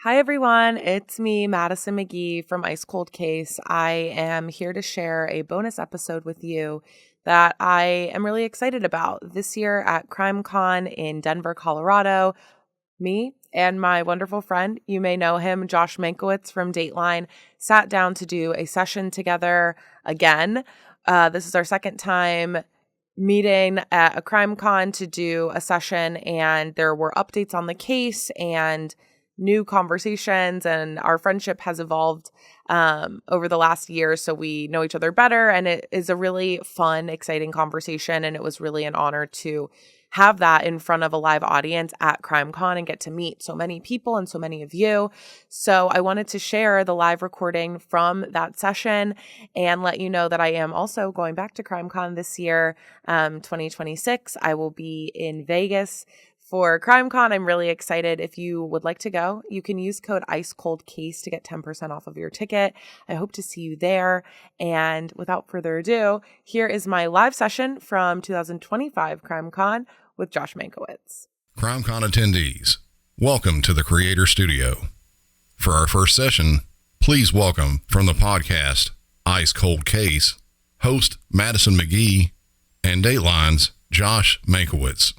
Hi, everyone. It's me, Madison McGhee from Ice Cold Case. I am here to share a bonus episode with you that I am really excited about. This year at CrimeCon in Denver, Colorado, me and my wonderful friend, you may know him, Josh Mankiewicz from Dateline, sat down to do a session together again. This is our second time meeting at a CrimeCon to do a session, and there were updates on the case and new conversations, and our friendship has evolved over the last year, so we know each other better, and it is a really fun, exciting conversation, and it was really an honor to have that in front of a live audience at CrimeCon and get to meet so many people and so many of you. So I wanted to share the live recording from that session and let you know that I am also going back to CrimeCon this year, 2026. I will be in Vegas for CrimeCon. I'm really excited. If you would like to go, you can use code IceColdCase to get 10% off of your ticket. I hope to see you there. And without further ado, here is my live session from 2025 CrimeCon with Josh Mankiewicz. CrimeCon attendees, welcome to the Creator Studio. For our first session, please welcome from the podcast Ice Cold Case, host Madison McGhee, and Dateline's Josh Mankiewicz.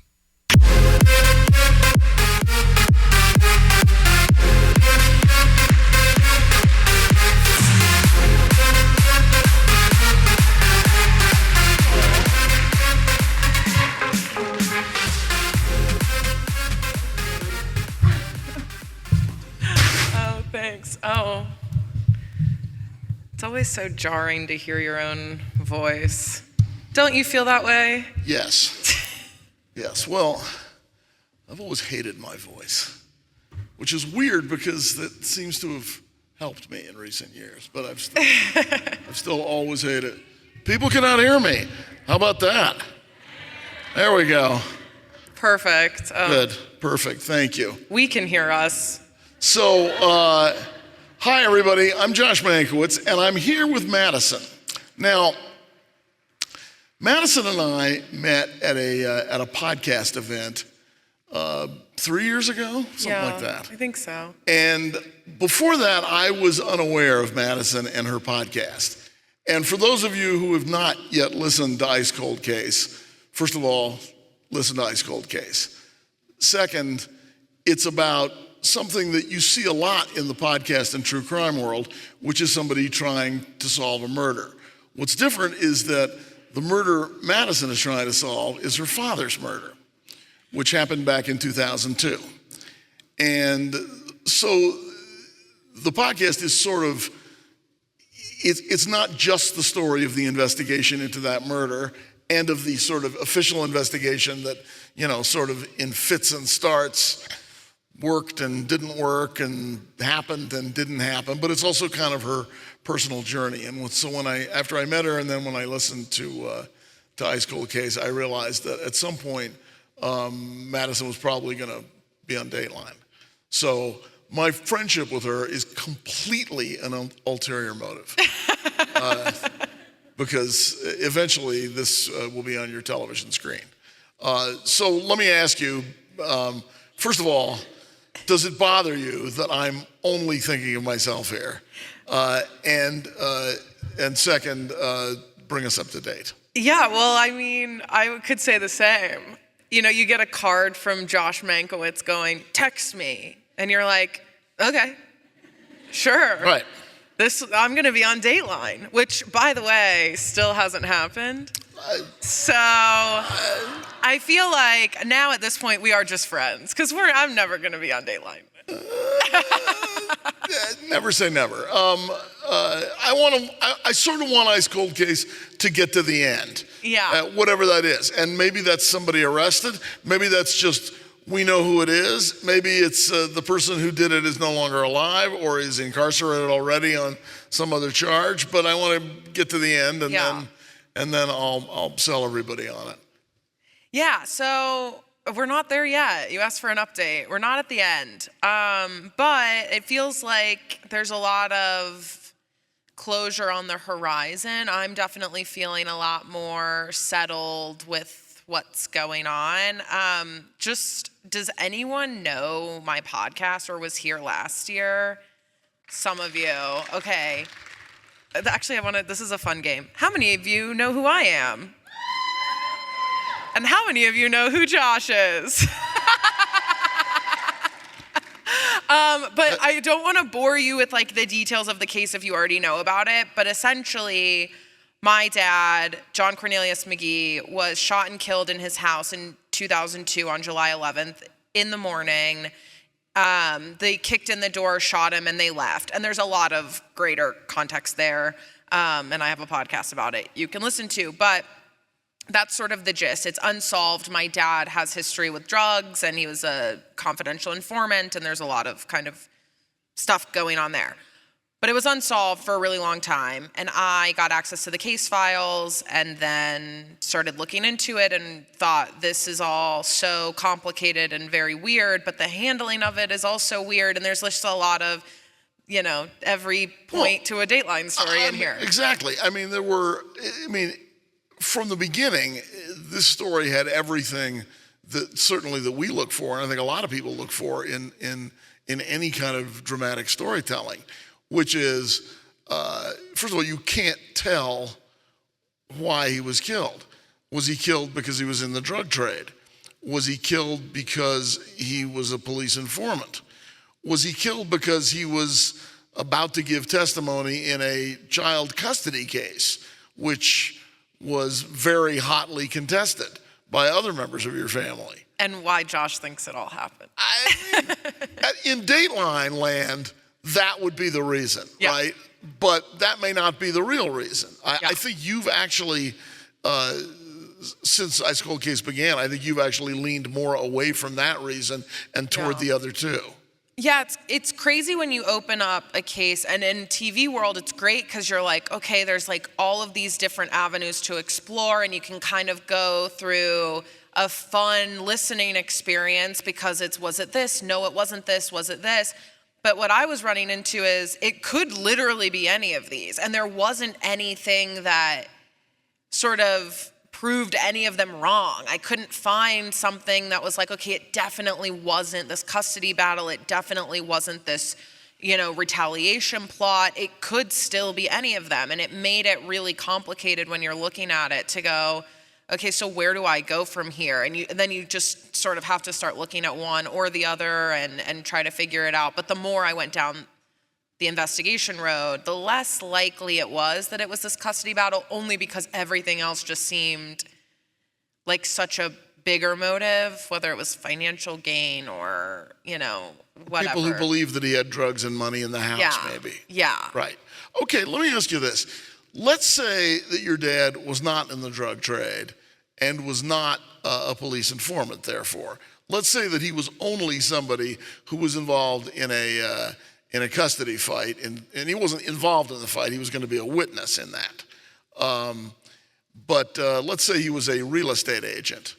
Thanks. Oh, it's always so jarring to hear your own voice. Don't you feel that way? Yes. Yes. Well, I've always hated my voice, which is weird because that seems to have helped me in recent years, but I've still always hated it. People cannot hear me. How about that? There we go. Perfect. Good. Perfect. Thank you. We can hear us. So, hi everybody, I'm Josh Mankiewicz, and I'm here with Madison. Now, Madison and I met at a podcast event 3 years ago, something like that. I think so. And before that, I was unaware of Madison and her podcast. And for those of you who have not yet listened to Ice Cold Case, first of all, listen to Ice Cold Case. Second, it's about something that you see a lot in the podcast and true crime world, which is somebody trying to solve a murder. What's different is that the murder Madison is trying to solve is her father's murder, which happened back in 2002. And so the podcast is sort of, it's not just the story of the investigation into that murder and of the sort of official investigation that, sort of in fits and starts, worked and didn't work and happened and didn't happen, but it's also kind of her personal journey. And so after I met her and then when I listened to Ice Cold Case, I realized that at some point, Madison was probably gonna be on Dateline. So my friendship with her is completely an ulterior motive. Because eventually this will be on your television screen. So let me ask you, first of all, does it bother you that I'm only thinking of myself here? And second, bring us up to date. Yeah, well, I mean, I could say the same. You get a card from Josh Mankiewicz going, text me. And you're like, okay, sure. Right. I'm going to be on Dateline, which, by the way, still hasn't happened. So I feel like now at this point we are just friends because I'm never going to be on Dateline. Never say never. I sort of want Ice Cold Case to get to the end. Yeah. Whatever that is. And maybe that's somebody arrested. Maybe that's just we know who it is. Maybe it's the person who did it is no longer alive or is incarcerated already on some other charge. But I want to get to the end and then I'll sell everybody on it. Yeah, so we're not there yet. You asked for an update. We're not at the end. But it feels like there's a lot of closure on the horizon. I'm definitely feeling a lot more settled with what's going on. Just, does anyone know my podcast or was here last year? Some of you. Okay. Actually, this is a fun game. How many of you know who I am? And how many of you know who Josh is? But I don't want to bore you with like the details of the case if you already know about it. But essentially, my dad, John Cornelius McGhee, was shot and killed in his house in 2002 on July 11th in the morning. They kicked in the door, shot him, and they left. And there's a lot of greater context there. And I have a podcast about it you can listen to. But that's sort of the gist. It's unsolved. My dad has history with drugs, and he was a confidential informant, and there's a lot of kind of stuff going on there. But it was unsolved for a really long time, and I got access to the case files and then started looking into it and thought, this is all so complicated and very weird, but the handling of it is also weird, and there's just a lot of, every point to a Dateline story in here. Exactly. From the beginning, this story had everything that certainly that we look for, and I think a lot of people look for in any kind of dramatic storytelling, which is, first of all, you can't tell why he was killed. Was he killed because he was in the drug trade? Was he killed because he was a police informant? Was he killed because he was about to give testimony in a child custody case, which was very hotly contested by other members of your family? And why Josh thinks it all happened. In Dateline land, that would be the reason, yeah. Right? But that may not be the real reason. I think you've actually, since Ice Cold Case began, I think you've actually leaned more away from that reason and toward the other two. Yeah, it's crazy when you open up a case, and in TV world, it's great because you're like, okay, there's like all of these different avenues to explore, and you can kind of go through a fun listening experience because was it this? No, it wasn't this. Was it this? But what I was running into is it could literally be any of these, and there wasn't anything that sort of proved any of them wrong. I couldn't find something that was like, okay, it definitely wasn't this custody battle. It definitely wasn't this, retaliation plot. It could still be any of them. And it made it really complicated when you're looking at it to go, okay, so where do I go from here? And then you just sort of have to start looking at one or the other and try to figure it out. But the more I went down the investigation road, the less likely it was that it was this custody battle, only because everything else just seemed like such a bigger motive, whether it was financial gain or, whatever. People who believe that he had drugs and money in the house, maybe. Yeah. Right. Okay, let me ask you this. Let's say that your dad was not in the drug trade and was not a police informant, therefore. Let's say that he was only somebody who was involved in a custody fight, and he wasn't involved in the fight. He was going to be a witness in that. But let's say he was a real estate agent.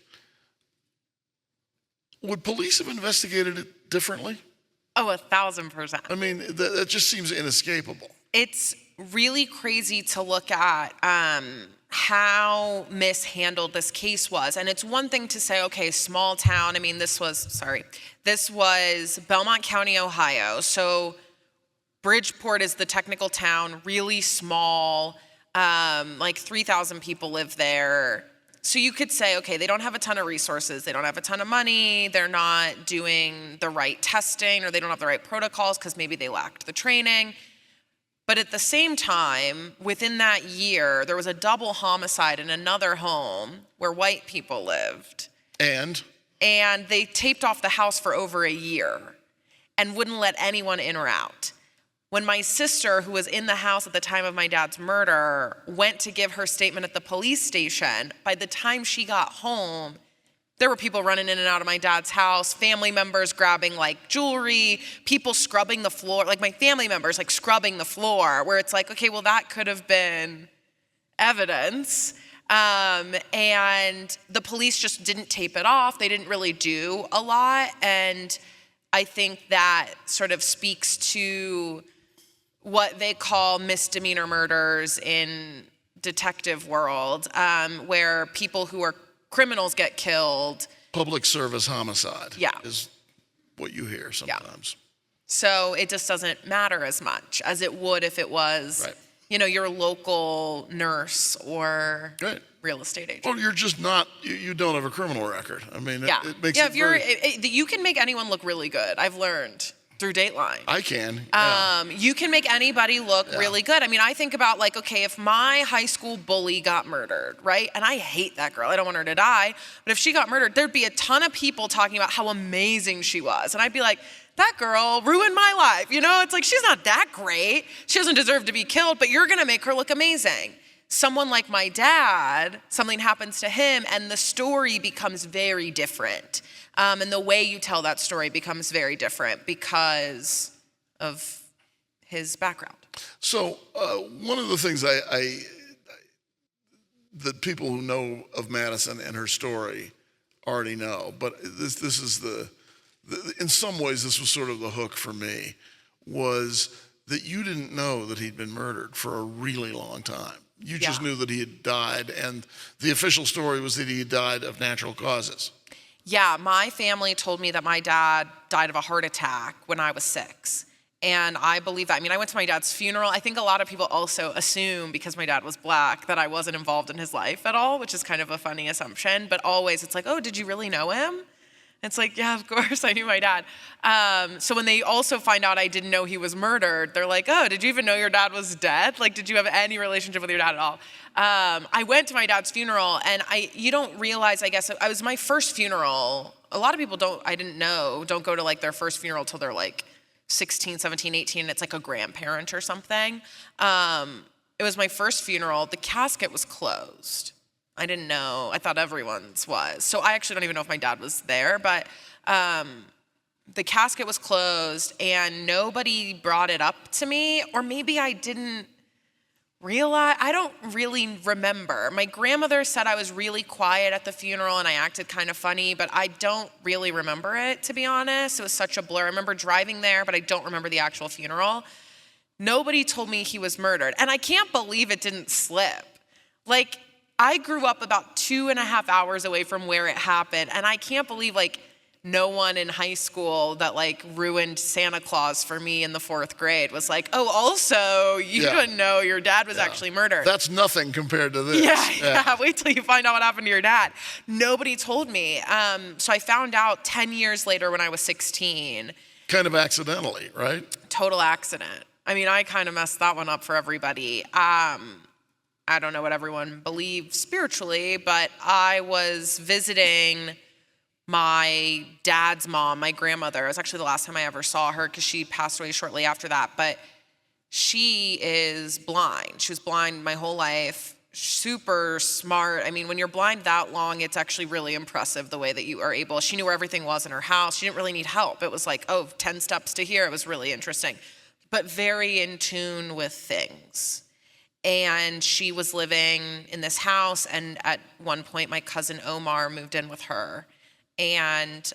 Would police have investigated it differently? Oh, 1,000%. I mean, that just seems inescapable. It's really crazy to look at how mishandled this case was. And it's one thing to say, okay, small town. I mean, this was Belmont County, Ohio. So Bridgeport is the technical town, really small, like 3,000 people live there. So you could say, okay, they don't have a ton of resources, they don't have a ton of money, they're not doing the right testing, or they don't have the right protocols because maybe they lacked the training. But at the same time, within that year, there was a double homicide in another home where white people lived. And they taped off the house for over a year and wouldn't let anyone in or out. When my sister, who was in the house at the time of my dad's murder, went to give her statement at the police station, by the time she got home, there were people running in and out of my dad's house, family members grabbing like jewelry, people scrubbing the floor, like my family members like scrubbing the floor, where it's like, okay, well, that could have been evidence. And the police just didn't tape it off. They didn't really do a lot. And I think that sort of speaks to what they call misdemeanor murders in detective world, where people who are criminals get killed. Public service homicide. Yeah. Is what you hear sometimes. Yeah. So it just doesn't matter as much as it would if it was, your local nurse or real estate agent. Well, you're just not, you don't have a criminal record. I mean, it makes it you can make anyone look really good, I've learned through Dateline. I can. You can make anybody look really good. I mean, I think about if my high school bully got murdered, right? And I hate that girl. I don't want her to die. But if she got murdered, there'd be a ton of people talking about how amazing she was. And I'd be like, that girl ruined my life. It's like, she's not that great. She doesn't deserve to be killed, but you're going to make her look amazing. Someone like my dad, something happens to him and the story becomes very different. And the way you tell that story becomes very different because of his background. So one of the things that people who know of Madison and her story already know, but this is in some ways this was sort of the hook for me, was that you didn't know that he'd been murdered for a really long time. You just knew that he had died, and the official story was that he had died of natural causes. Yeah, my family told me that my dad died of a heart attack when I was 6. And I believe that. I mean, I went to my dad's funeral. I think a lot of people also assume, because my dad was Black, that I wasn't involved in his life at all, which is kind of a funny assumption. But always it's like, oh, did you really know him? It's like, yeah, of course, I knew my dad. So when they also find out I didn't know he was murdered, they're like, oh, did you even know your dad was dead? Like, did you have any relationship with your dad at all? I went to my dad's funeral, and you don't realize, I guess, it was my first funeral. A lot of people don't go to their first funeral till they're 16, 17, 18, and it's like a grandparent or something. It was my first funeral. The casket was closed. I didn't know. I thought everyone's was. So I actually don't even know if my dad was there, but the casket was closed and nobody brought it up to me, or maybe I didn't realize. I don't really remember. My grandmother said I was really quiet at the funeral and I acted kind of funny, but I don't really remember it, to be honest. It was such a blur. I remember driving there, but I don't remember the actual funeral. Nobody told me he was murdered, and I can't believe it didn't slip. I grew up about 2.5 hours away from where it happened, and I can't believe no one in high school that ruined Santa Claus for me in the 4th grade was like, oh, also you didn't know your dad was actually murdered. That's nothing compared to this. Yeah. Wait till you find out what happened to your dad. Nobody told me. So I found out 10 years later when I was 16. Kind of accidentally, right? Total accident. I mean, I kind of messed that one up for everybody. I don't know what everyone believes spiritually, but I was visiting my dad's mom, my grandmother. It was actually the last time I ever saw her because she passed away shortly after that. But she is blind. She was blind my whole life, super smart. I mean, when you're blind that long, it's actually really impressive the way that you are able. She knew where everything was in her house. She didn't really need help. It was 10 steps to here. It was really interesting, but very in tune with things. And she was living in this house, and at one point my cousin Omar moved in with her, and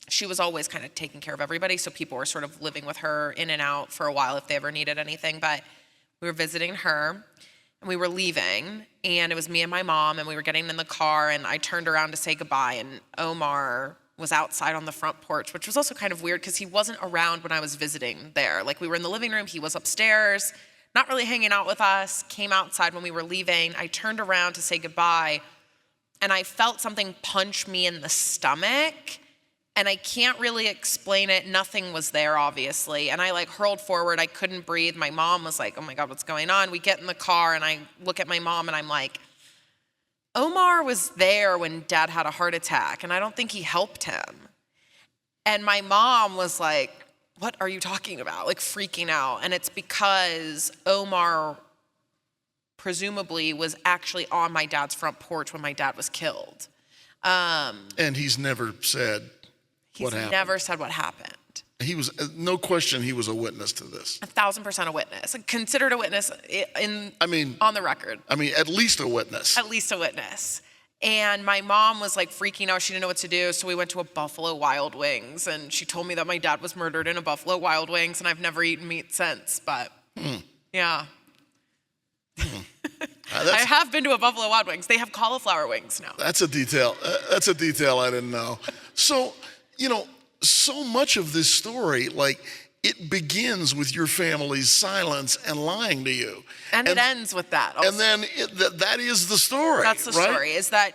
she was always kind of taking care of everybody, so people were sort of living with her in and out for a while if they ever needed anything. But we were visiting her, and we were leaving, and it was me and my mom, and we were getting in the car, and I turned around to say goodbye, and Omar was outside on the front porch, which was also kind of weird because he wasn't around when I was visiting there. We were in the living room, he was upstairs, not really hanging out with us, came outside when we were leaving. I turned around to say goodbye, and I felt something punch me in the stomach, and I can't really explain it. Nothing was there, obviously, and I hurled forward. I couldn't breathe. My mom was like, oh my God, what's going on? We get in the car, and I look at my mom, and I'm like, Omar was there when Dad had a heart attack, and I don't think he helped him. And my mom was like, what are you talking about? Freaking out. And it's because Omar presumably was actually on my dad's front porch when my dad was killed. And he's never said what happened. He's never said what happened. He was, no question, he was a witness to this. 1,000% a witness. Considered a witness on the record. I mean, at least a witness. At least a witness. And my mom was freaking out. She didn't know what to do. So we went to a Buffalo Wild Wings, and she told me that my dad was murdered in a Buffalo Wild Wings, and I've never eaten meat since, but yeah. I have been to a Buffalo Wild Wings. They have cauliflower wings now. That's a detail. That's a detail I didn't know. So, so much of this story, like, it begins with your family's silence and lying to you. And it ends with that also. And then that is the story. That's the story, is that,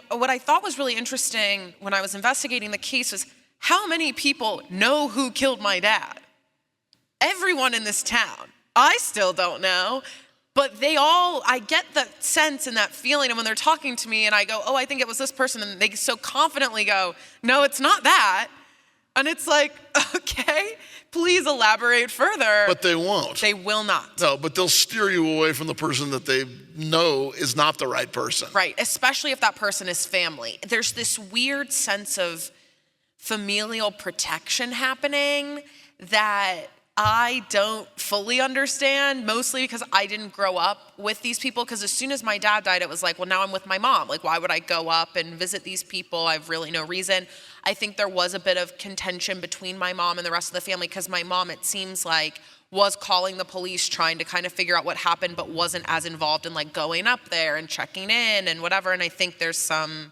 what I thought was really interesting when I was investigating the case was how many people know who killed my dad. Everyone in this town. I still don't know. But I get that sense and that feeling, and when they're talking to me and I go, oh, I think it was this person, and they so confidently go, no, it's not that. And it's like, okay, please elaborate further. But they won't. They will not. No, but they'll steer you away from the person that they know is not the right person. Right, especially if that person is family. There's this weird sense of familial protection happening that I don't fully understand, mostly because I didn't grow up with these people. Because as soon as my dad died, it was like, well, now I'm with my mom. Like, why would I go up and visit these people? I have really no reason. I think there was a bit of contention between my mom and the rest of the family because my mom, it seems like, was calling the police trying to kind of figure out what happened, but wasn't as involved in like going up there and checking in and whatever. And I think there's some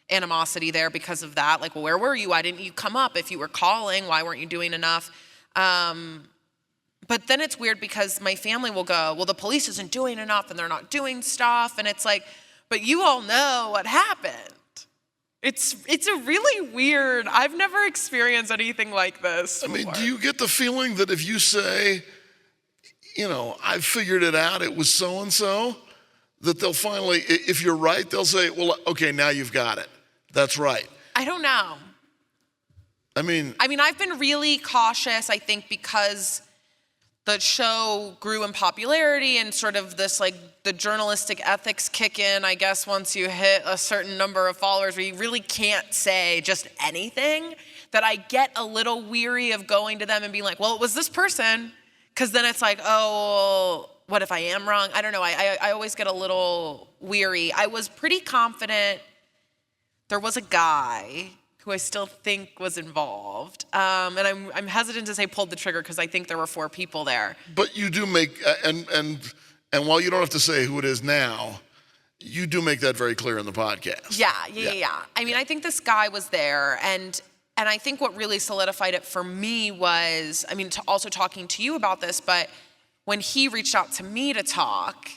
animosity there because of that. Like, well, where were you? Why didn't you come up? If you were calling, why weren't you doing enough? But then it's weird because my family will go, well, the police isn't doing enough and they're not doing stuff. And it's like, but you all know what happened. It's a really weird, I've never experienced anything like this before. I mean, do you get the feeling that if you say, I figured it out, it was so-and-so, that they'll finally, if you're right, they'll say, well, okay, now you've got it. That's right. I don't know. I mean, I've been really cautious, I think, because the show grew in popularity and sort of this, like, the journalistic ethics kick in, I guess, once you hit a certain number of followers where you really can't say just anything, that I get a little weary of going to them and being like, well, it was this person. Because then it's like, oh, what if I am wrong? I don't know. I always get a little weary. I was pretty confident there was a guy who I still think was involved. And I'm hesitant to say pulled the trigger because I think there were 4 people there. But you do make, and while you don't have to say who it is now, you do make that very clear in the podcast. Yeah. I think this guy was there, and I think what really solidified it for me was, also talking to you about this, but when he reached out to me to talk,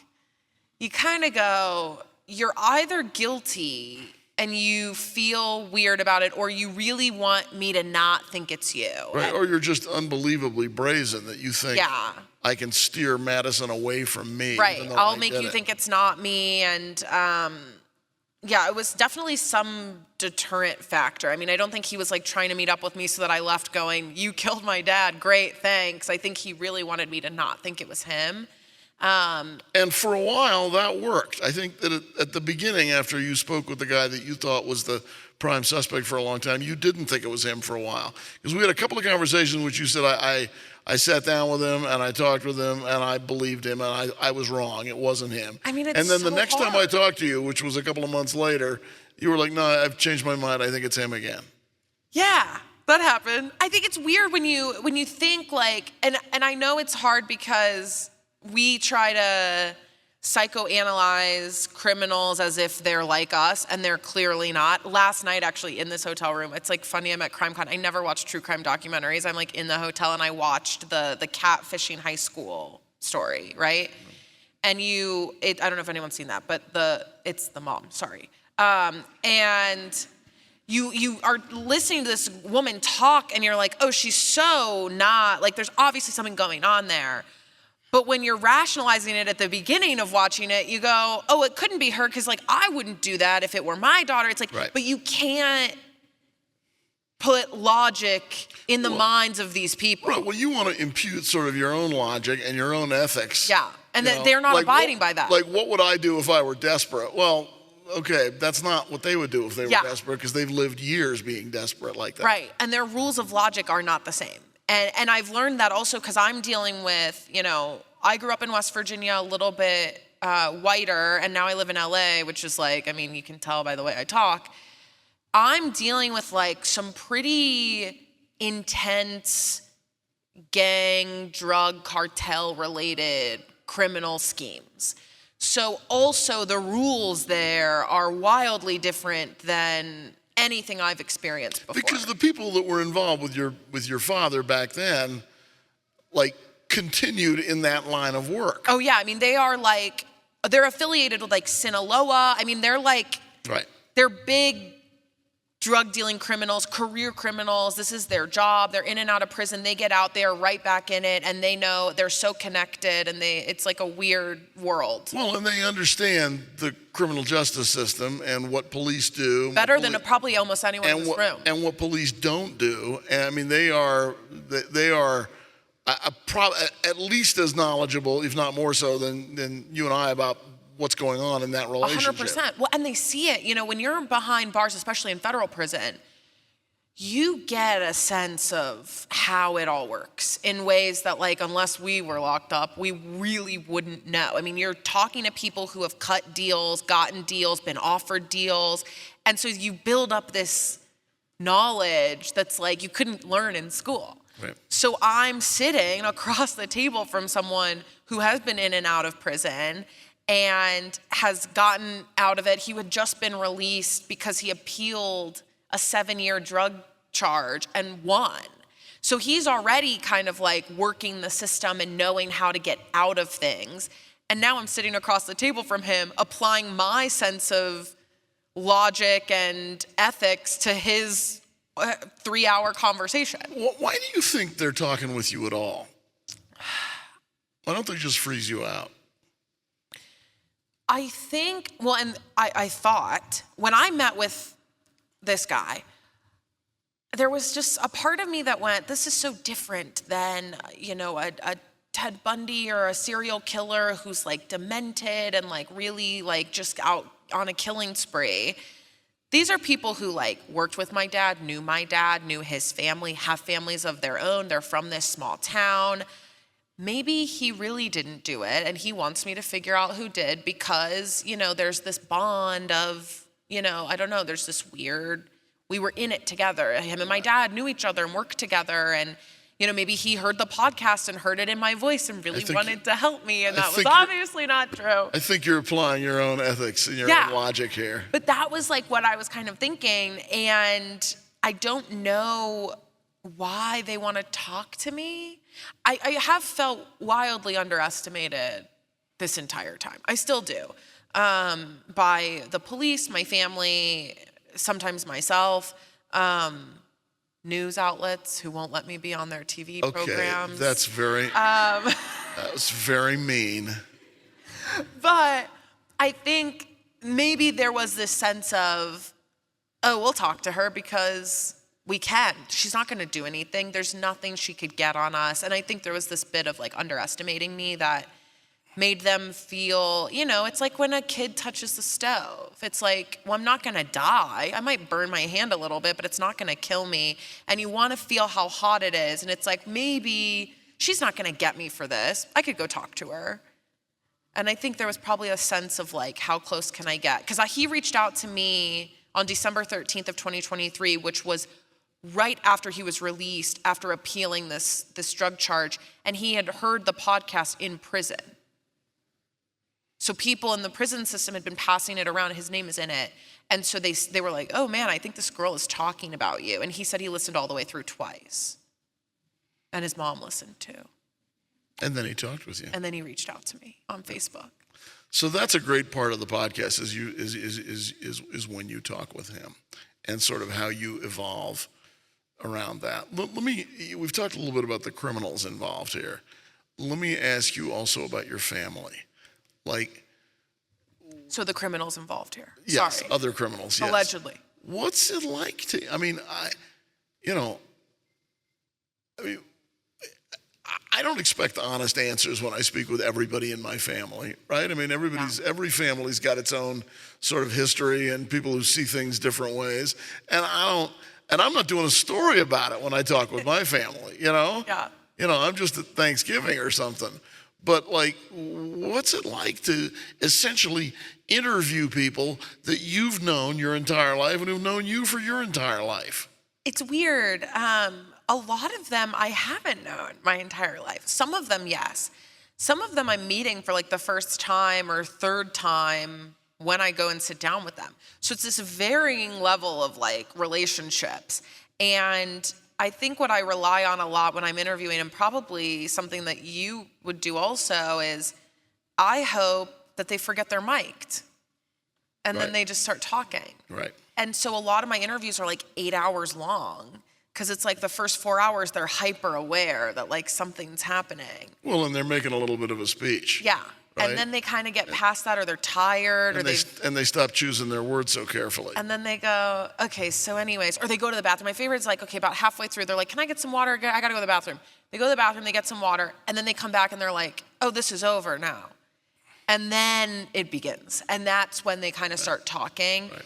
you kind of go, you're either guilty and you feel weird about it, or you really want me to not think it's you. Right, or you're just unbelievably brazen that you think, I can steer Madison away from me. Right, I'll make you think it's not me, and it was definitely some deterrent factor. I don't think he was like trying to meet up with me so that I left going, you killed my dad, great, thanks. I think he really wanted me to not think it was him. And for a while, that worked. I think that at the beginning, after you spoke with the guy that you thought was the prime suspect for a long time, you didn't think it was him for a while. Because we had a couple of conversations in which you said, I sat down with him and I talked with him and I believed him and I was wrong. It wasn't him. It's and then so the next hard. time I talked to you, which was a couple of months later, you were like, no, I've changed my mind. I think it's him again. Yeah, that happened. I think it's weird when you think like, and I know it's hard because we try to psychoanalyze criminals as if they're like us, and they're clearly not. Last night, actually, in this hotel room, it's like funny, I'm at CrimeCon. I never watch true crime documentaries. I'm like in the hotel, and I watched the catfishing high school story, right? And I don't know if anyone's seen that, but it's the mom, sorry. And you are listening to this woman talk, and you're like, oh, she's so not, like there's obviously something going on there. But when you're rationalizing it at the beginning of watching it, you go, oh, it couldn't be her because, like, I wouldn't do that if it were my daughter. It's like, right. But you can't put logic in the minds of these people. Right. Well, you want to impute sort of your own logic and your own ethics. Yeah, and they're not like, abiding by that. Like, what would I do if I were desperate? Well, okay, that's not what they would do if they were desperate because they've lived years being desperate like that. Right, and their rules of logic are not the same. And I've learned that also because I'm dealing with, I grew up in West Virginia, a little bit whiter, and now I live in LA, which is like, you can tell by the way I talk. I'm dealing with like some pretty intense gang, drug, cartel related criminal schemes. So also the rules there are wildly different than anything I've experienced before. Because the people that were involved with your father back then, like, continued in that line of work. Oh yeah, I mean they're affiliated with like Sinaloa. I mean they're like, right. They're big drug dealing criminals, career criminals. This is their job. They're in and out of prison. They get out, they are right back in it, and they know they're so connected, and it's like a weird world. Well, and they understand the criminal justice system and what police do. Better than probably almost anyone in this room. And what police don't do. And I mean, they are at least as knowledgeable, if not more so, than you and I about what's going on in that relationship. 100%. Well, and they see it. You know, when you're behind bars, especially in federal prison, you get a sense of how it all works in ways that, like, unless we were locked up, we really wouldn't know. I mean, you're talking to people who have cut deals, gotten deals, been offered deals. And so you build up this knowledge that's like you couldn't learn in school. Right. So I'm sitting across the table from someone who has been in and out of prison and has gotten out of it. He had just been released because he appealed a 7-year drug charge and won. So he's already kind of like working the system and knowing how to get out of things. And now I'm sitting across the table from him, applying my sense of logic and ethics to his 3-hour conversation. Why do you think they're talking with you at all? Why don't they just freeze you out? I think, well, and I thought, when I met with this guy, there was just a part of me that went, this is so different than, you know, a Ted Bundy or a serial killer who's like demented and like really like just out on a killing spree. These are people who like worked with my dad, knew his family, have families of their own. They're from this small town. Maybe he really didn't do it and he wants me to figure out who did because, you know, there's this bond of, you know, I don't know, there's this weird, we were in it together. Him and my dad knew each other and worked together, and, you know, maybe he heard the podcast and heard it in my voice and really wanted to help me, and that was obviously not true. I think you're applying your own ethics and your own logic here. But that was like what I was kind of thinking, and I don't know why they want to talk to me. I have felt wildly underestimated this entire time. I still do. By the police, my family, sometimes myself, news outlets who won't let me be on their TV programs. That's very, that was very mean. But I think maybe there was this sense of, oh, we'll talk to her because we can. She's not going to do anything. There's nothing she could get on us. And I think there was this bit of like underestimating me that made them feel, you know, it's like when a kid touches the stove. It's like, well, I'm not going to die. I might burn my hand a little bit, but it's not going to kill me. And you want to feel how hot it is. And it's like, maybe she's not going to get me for this. I could go talk to her. And I think there was probably a sense of like, how close can I get? Because he reached out to me on December 13th of 2023, which was right after he was released, after appealing this drug charge. And he had heard the podcast in prison. So people in the prison system had been passing it around. His name is in it. And so they were like, oh man, I think this girl is talking about you. And he said he listened all the way through twice. And his mom listened too. And then he talked with you. And then he reached out to me on Facebook. So that's a great part of the podcast is when you talk with him and sort of how you evolve around that. We've talked a little bit about the criminals involved here. Let me ask you also about your family. Like, so the criminals involved here. Yes, Sorry. other criminals. Yes. Allegedly. What's it like to? I mean, I don't expect honest answers when I speak with everybody in my family, right? I mean, every family's got its own sort of history and people who see things different ways, and I'm not doing a story about it when I talk with my family, you know? Yeah. You know, I'm just at Thanksgiving or something. But like, what's it like to essentially interview people that you've known your entire life and who've known you for your entire life? It's weird. A lot of them I haven't known my entire life. Some of them, yes. Some of them I'm meeting for like the first time or third time when I go and sit down with them. So it's this varying level of like relationships. And I think what I rely on a lot when I'm interviewing, and probably something that you would do also, is I hope that they forget they're mic'd. And then they just start talking. Right. And so a lot of my interviews are like 8 hours long, because it's like the first 4 hours they're hyper aware that like something's happening. Well, and they're making a little bit of a speech. Yeah. Right? And then they kind of get past that, or they're tired, and they stop choosing their words so carefully. And then they go, okay, so anyways, or they go to the bathroom. My favorite is like, okay, about halfway through, they're like, can I get some water? I gotta go to the bathroom. They go to the bathroom, they get some water, and then they come back and they're like, oh, this is over now. And then it begins. And that's when they kind of start talking. Right.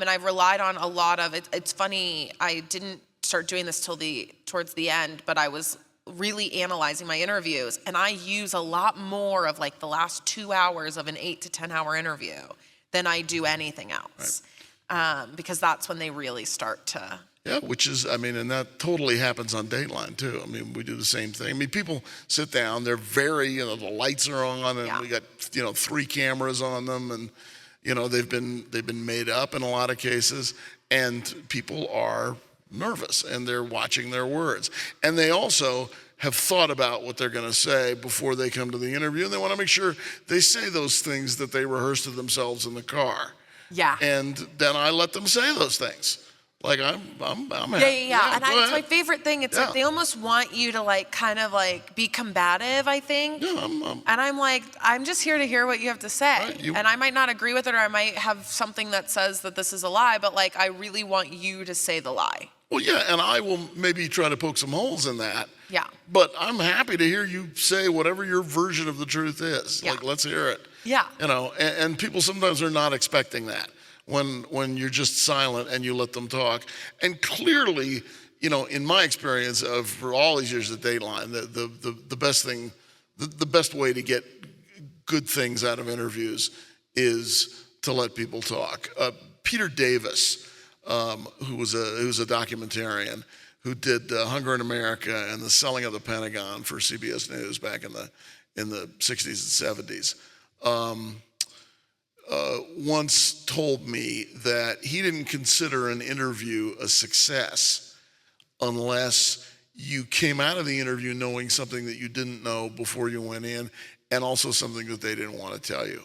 And I've relied on a lot of it. It's funny, I didn't start doing this towards the end, but I was really analyzing my interviews, and I use a lot more of like the last 2 hours of an 8 to 10 hour interview than I do anything else. Right. Because that's when they really start to. Yeah, which is, I mean, and that totally happens on Dateline too. I mean, we do the same thing. I mean, people sit down, they're very, the lights are on, and we got, 3 cameras on them, and, they've been made up in a lot of cases, and people are nervous, and they're watching their words. And they also have thought about what they're going to say before they come to the interview, and they want to make sure they say those things that they rehearsed to themselves in the car. Yeah. And then I let them say those things. Like, I'm happy. Yeah. And it's my favorite thing. It's like they almost want you to like kind of like be combative, I think. Yeah, and I'm like, I'm just here to hear what you have to say. Right, and I might not agree with it, or I might have something that says that this is a lie, but like I really want you to say the lie. Well, yeah, and I will maybe try to poke some holes in that. Yeah. But I'm happy to hear you say whatever your version of the truth is. Yeah. Like, let's hear it. Yeah. And people sometimes are not expecting that when you're just silent and you let them talk. And clearly, in my experience for all these years at Dateline, the best thing, the best way to get good things out of interviews is to let people talk. Peter Davis, who was a documentarian who did Hunger in America and the Selling of the Pentagon for CBS News back in the 60s and 70s, once told me that he didn't consider an interview a success unless you came out of the interview knowing something that you didn't know before you went in, and also something that they didn't want to tell you.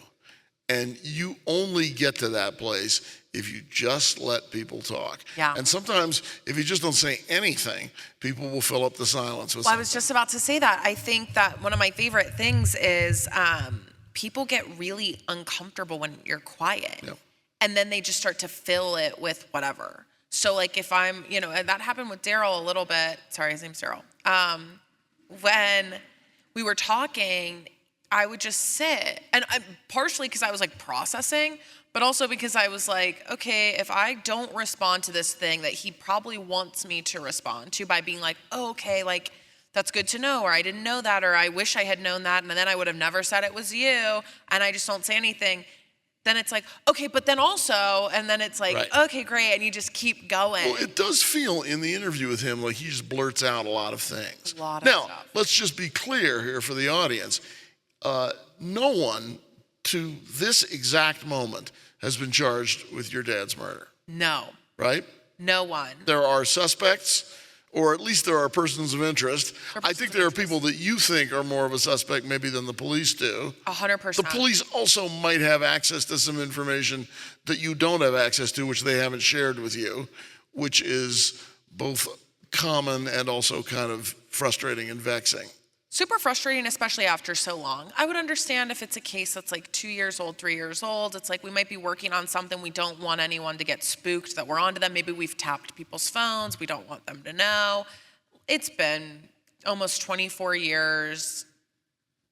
And you only get to that place if you just let people talk. Yeah. And sometimes if you just don't say anything, people will fill up the silence with something. I was just about to say that. I think that one of my favorite things is people get really uncomfortable when you're quiet. Yep. And then they just start to fill it with whatever. So like if I'm, and that happened with Daryl a little bit. Sorry, his name's Daryl. When we were talking, I would just sit, and partially because I was like processing, but also because I was like, okay, if I don't respond to this thing that he probably wants me to respond to by being like, oh, okay, like that's good to know, or I didn't know that, or I wish I had known that, and then I would have never said it was you, and I just don't say anything, then it's like, okay, but then also, and then it's like, right. Okay, great, and you just keep going. Well, it does feel in the interview with him like he just blurts out a lot of things. A lot of stuff. Now, let's just be clear here for the audience. No one to this exact moment has been charged with your dad's murder. No. Right? No one. There are suspects, or at least there are persons of interest. I think there are people that you think are more of a suspect maybe than the police do. 100%. The police also might have access to some information that you don't have access to, which they haven't shared with you, which is both common and also kind of frustrating and vexing. Super frustrating, especially after so long. I would understand if it's a case that's like 2 years old, 3 years old. It's like we might be working on something. We don't want anyone to get spooked that we're onto them. Maybe we've tapped people's phones. We don't want them to know. It's been almost 24 years.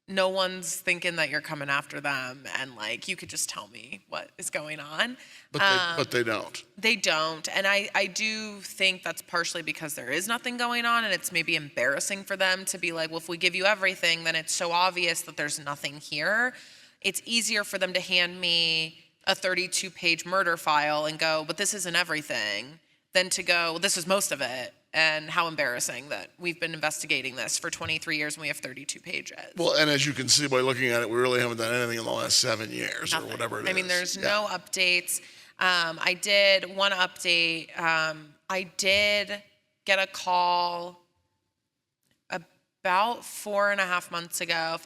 No one's thinking that you're coming after them, and like you could just tell me what is going on. But they don't. They don't, and I do think that's partially because there is nothing going on, and it's maybe embarrassing for them to be like, well, if we give you everything, then it's so obvious that there's nothing here. It's easier for them to hand me a 32-page murder file and go, but this isn't everything, than to go, well, this is most of it, and how embarrassing that we've been investigating this for 23 years and we have 32 pages. Well, and as you can see by looking at it, we really haven't done anything in the last 7 years Nothing. or whatever it is. I mean, there's no updates. I did one update. I did get a call about 5 months ago,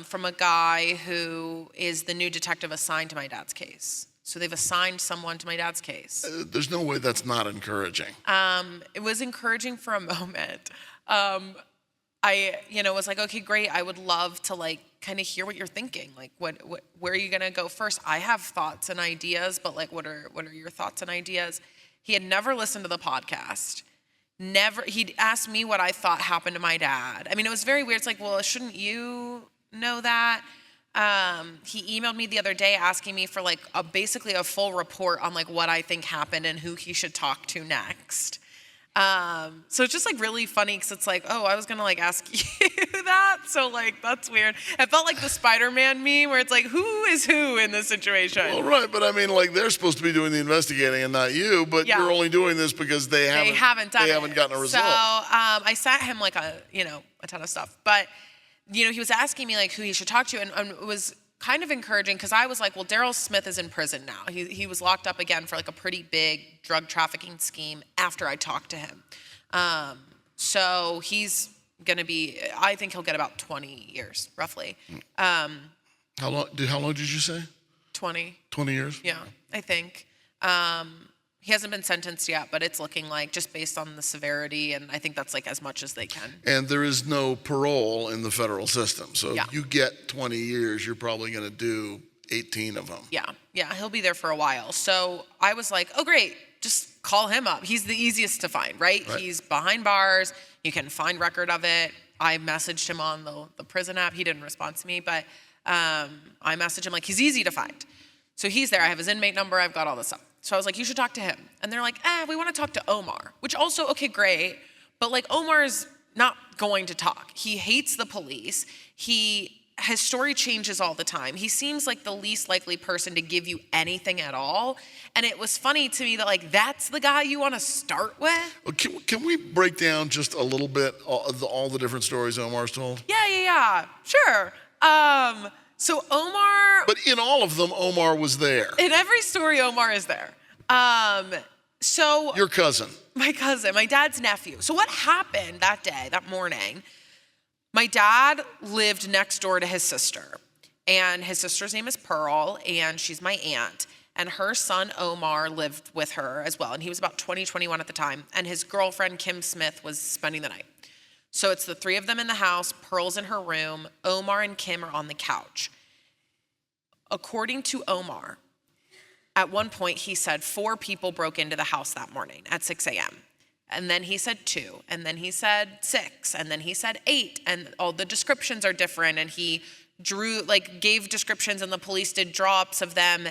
from a guy who is the new detective assigned to my dad's case. So they've assigned someone to my dad's case. There's no way that's not encouraging. It was encouraging for a moment. I, was like, okay, great. I would love to kind of hear what you're thinking. Like, where are you gonna go first? I have thoughts and ideas, but what are your thoughts and ideas? He had never listened to the podcast. He'd asked me what I thought happened to my dad. I mean, it was very weird. It's like, well, shouldn't you know that? He emailed me the other day asking me for basically a full report on what I think happened and who he should talk to next. So it's just really funny because it's oh, I was gonna ask you that. So that's weird. It felt like the Spider-Man meme where it's who is who in this situation? Well, right, but I mean, they're supposed to be doing the investigating and not you, but you're only doing this because they haven't gotten a result. So I sent him a ton of stuff, but he was asking me who he should talk to, and it was kind of encouraging because I was like, well, Daryl Smith is in prison now. He was locked up again for a pretty big drug trafficking scheme after I talked to him. So he's going to be, I think he'll get about 20 years, roughly. How long did you say? 20. 20 years? Yeah, I think. He hasn't been sentenced yet, but it's looking just based on the severity, and I think that's as much as they can. And there is no parole in the federal system. So if you get 20 years, you're probably going to do 18 of them. Yeah, he'll be there for a while. So I was like, oh, great, just call him up. He's the easiest to find, right? He's behind bars. You can find record of it. I messaged him on the prison app. He didn't respond to me, but I messaged him he's easy to find. So he's there. I have his inmate number. I've got all this stuff. So I was like, you should talk to him. And they're like, we want to talk to Omar, which also, okay, great. But Omar's not going to talk. He hates the police. His story changes all the time. He seems like the least likely person to give you anything at all. And it was funny to me that that's the guy you want to start with. Well, can we break down just a little bit all the different stories Omar's told? Yeah, sure. So Omar... But in all of them, Omar was there. In every story, Omar is there. So... Your cousin. My cousin, my dad's nephew. So what happened that morning, my dad lived next door to his sister. And his sister's name is Pearl, and she's my aunt. And her son, Omar, lived with her as well. And he was about 20, 21 at the time. And his girlfriend, Kim Smith, was spending the night. So it's the three of them in the house. Pearl's in her room. Omar and Kim are on the couch. According to Omar, at one point he said 4 people broke into the house that morning at 6 a.m. And then he said 2. And then he said 6. And then he said 8. And all the descriptions are different. And he gave descriptions, and the police did draw-ups of them.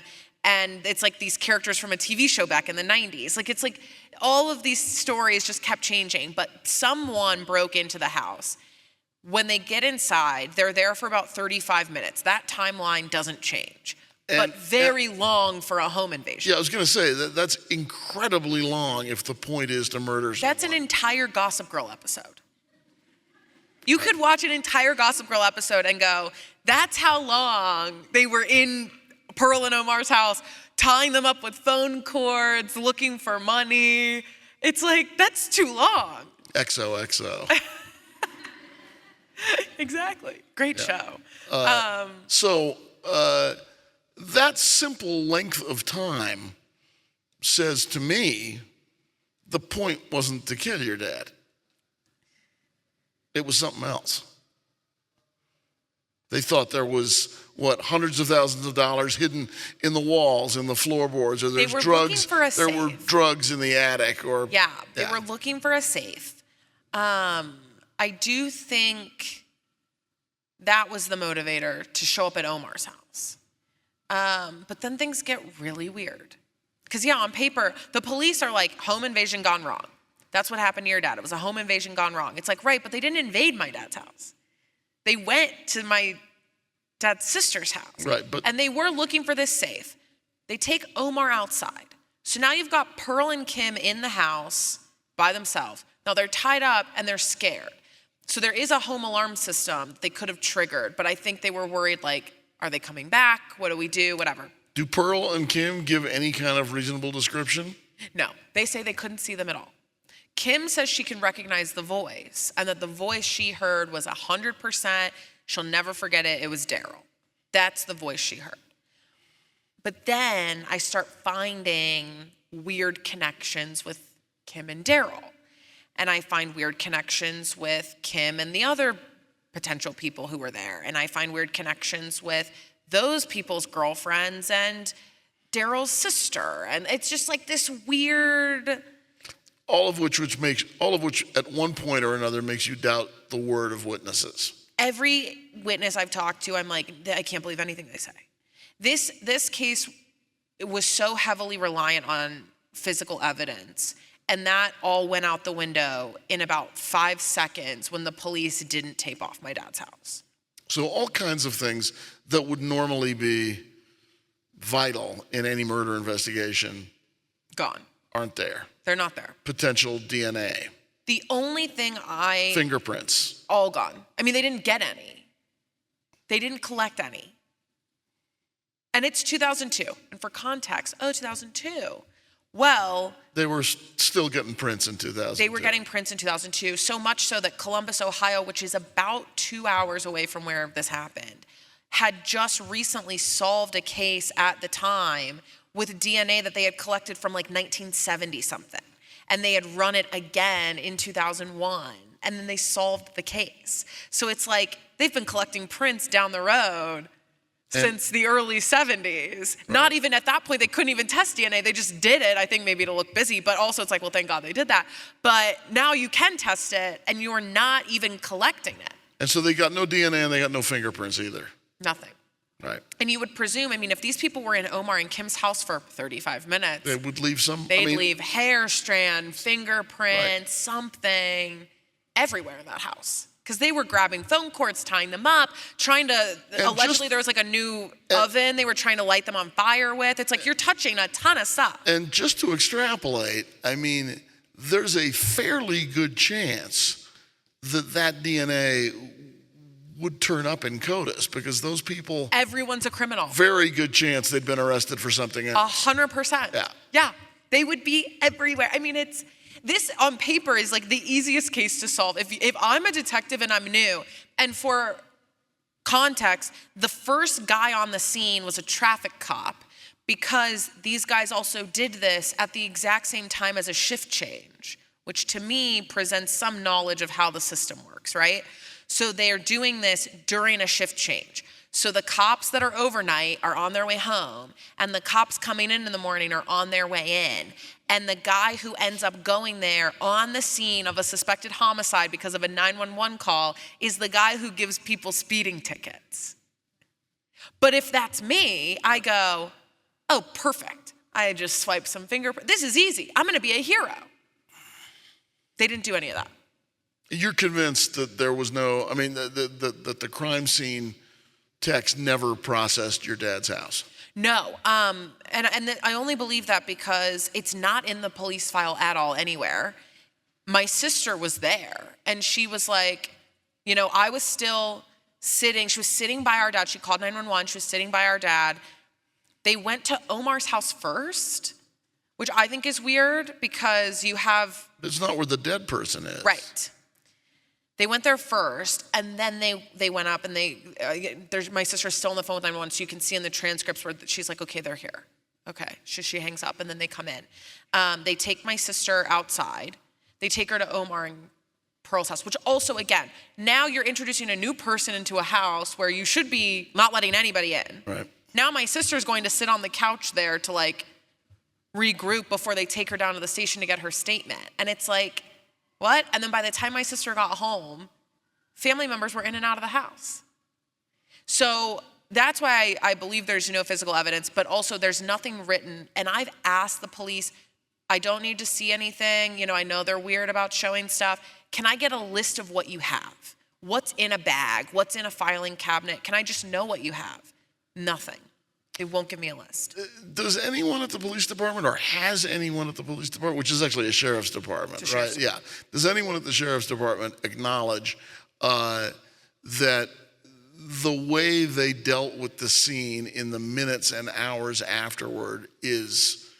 And it's these characters from a TV show back in the 90s. It's all of these stories just kept changing. But someone broke into the house. When they get inside, they're there for about 35 minutes. That timeline doesn't change, but very long for a home invasion. Yeah, I was going to say, that's incredibly long if the point is to murder someone. That's an entire Gossip Girl episode. You could watch an entire Gossip Girl episode and go, that's how long they were in Pearl and Omar's house, tying them up with phone cords, looking for money. It's that's too long. XOXO. Exactly. Great show. So that simple length of time says to me, the point wasn't to kill your dad. It was something else. They thought there was, hundreds of thousands of dollars hidden in the walls, in the floorboards, or there's drugs. There were drugs in the attic, or they were looking for a safe. I do think that was the motivator to show up at Omar's house. But then things get really weird. Because, on paper, the police are home invasion gone wrong. That's what happened to your dad. It was a home invasion gone wrong. It's right, but they didn't invade my dad's house. They went to my dad's sister's house. Right, and they were looking for this safe. They take Omar outside. So now you've got Pearl and Kim in the house by themselves. Now they're tied up and they're scared. So there is a home alarm system they could have triggered, but I think they were worried, like, are they coming back? What do we do? Whatever. Do Pearl and Kim give any kind of reasonable description? No, they say they couldn't see them at all. Kim says she can recognize the voice and that the voice she heard was 100%. She'll never forget it. It was Daryl. That's the voice she heard. But then I start finding weird connections with Kim and Daryl. And I find weird connections with Kim and the other potential people who were there. And I find weird connections with those people's girlfriends and Daryl's sister. And it's just like this weird... All of which at one point or another makes you doubt the word of witnesses. Every witness I've talked to, I'm like, I can't believe anything they say. This case was so heavily reliant on physical evidence, and that all went out the window in about 5 seconds when the police didn't tape off my dad's house. So all kinds of things that would normally be vital in any murder investigation Gone. aren't there. They're not there. Potential DNA. The only thing Fingerprints. All gone. I mean, they didn't get any. They didn't collect any. And it's 2002. And for context, 2002. Well, they were still getting prints in 2002. They were getting prints in 2002, so much so that Columbus, Ohio, which is about 2 hours away from where this happened, had just recently solved a case at the time with DNA that they had collected from like 1970 something. And they had run it again in 2001. And then they solved the case. So it's like they've been collecting prints down the road since the early 70s. Right. Not even at that point, they couldn't even test DNA. They just did it, I think maybe to look busy. But also it's like, well, thank God they did that. But now you can test it and you're not even collecting it. And so they got no DNA and they got no fingerprints either. Nothing. Right. And you would presume, I mean, if these people were in Omar and Kim's house for 35 minutes. They would leave some. They'd leave hair strand, fingerprints, something everywhere in that house. Because they were grabbing phone cords, tying them up, allegedly there was like a new oven they were trying to light them on fire with. It's like you're touching a ton of stuff. And just to extrapolate, I mean, there's a fairly good chance that DNA would turn up in CODIS because those people... Everyone's a criminal. Very good chance they'd been arrested for something else. 100%. Yeah. They would be everywhere. I mean, this on paper is like the easiest case to solve. If I'm a detective and I'm new, and for context, the first guy on the scene was a traffic cop because these guys also did this at the exact same time as a shift change, which to me presents some knowledge of how the system works, right? So they are doing this during a shift change. So the cops that are overnight are on their way home, and the cops coming in the morning are on their way in. And the guy who ends up going there on the scene of a suspected homicide because of a 911 call is the guy who gives people speeding tickets. But if that's me, I go, oh, perfect. I just swipe some fingerprints. This is easy. I'm going to be a hero. They didn't do any of that. You're convinced that there was no, I mean, that the crime scene techs never processed your dad's house? No, and I only believe that because it's not in the police file at all anywhere. My sister was there, and she was like, you know, I was still sitting, she was sitting by our dad. She called 911, she was sitting by our dad. They went to Omar's house first, which I think is weird because you have... It's not where the dead person is. Right. They went there first, and then they went up, and my sister's still on the phone with 911, so you can see in the transcripts where she's like, okay, they're here. Okay, she hangs up, and then they come in. They take my sister outside. They take her to Omar and Pearl's house, which also, again, now you're introducing a new person into a house where you should be not letting anybody in. Right. Now my sister's going to sit on the couch there to, like, regroup before they take her down to the station to get her statement. And it's like... What? And then by the time my sister got home, family members were in and out of the house. So that's why I believe there's no physical evidence, but also there's nothing written. And I've asked the police, I don't need to see anything. You know, I know they're weird about showing stuff. Can I get a list of what you have? What's in a bag? What's in a filing cabinet? Can I just know what you have? Nothing. It won't give me a list. Does anyone at the police department, or has anyone at the police department, which is actually a sheriff's department, right? Yeah. Does anyone at the sheriff's department acknowledge that the way they dealt with the scene in the minutes and hours afterward is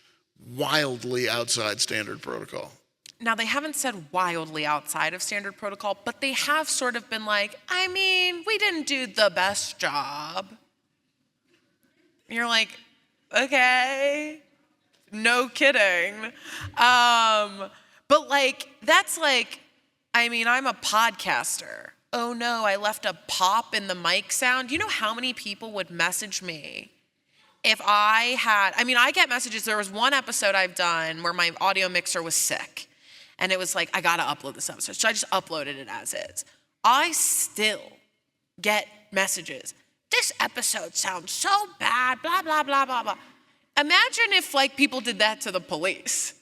wildly outside standard protocol? Now, they haven't said wildly outside of standard protocol, but they have sort of been like, I mean, we didn't do the best job. And you're like, okay, no kidding. But like, that's like, I mean, I'm a podcaster. Oh no, I left a pop in the mic sound. You know how many people would message me if I get messages. There was one episode I've done where my audio mixer was sick. And it was like, I gotta upload this episode. So I just uploaded it as is. I still get messages. This episode sounds so bad, blah, blah, blah, blah, blah. Imagine if like people did that to the police.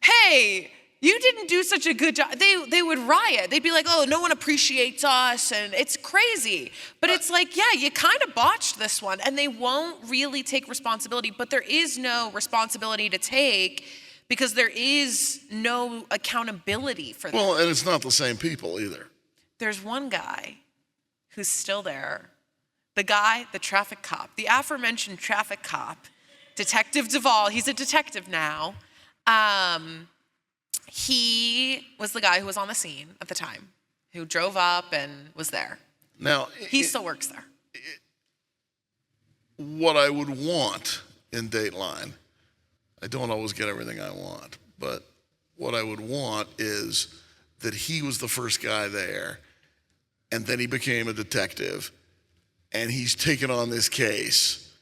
Hey, you didn't do such a good job. They would riot. They'd be like, oh, no one appreciates us. And it's crazy. But it's like, yeah, you kind of botched this one. And they won't really take responsibility. But there is no responsibility to take because there is no accountability for that. Well, and it's not the same people either. There's one guy who's still there. The guy, the traffic cop, the aforementioned traffic cop, Detective Duvall, he's a detective now. He was the guy who was on the scene at the time, who drove up and was there. Now, he still works there. What I would want in Dateline, I don't always get everything I want, but what I would want is that he was the first guy there, and then he became a detective, and he's taken on this case,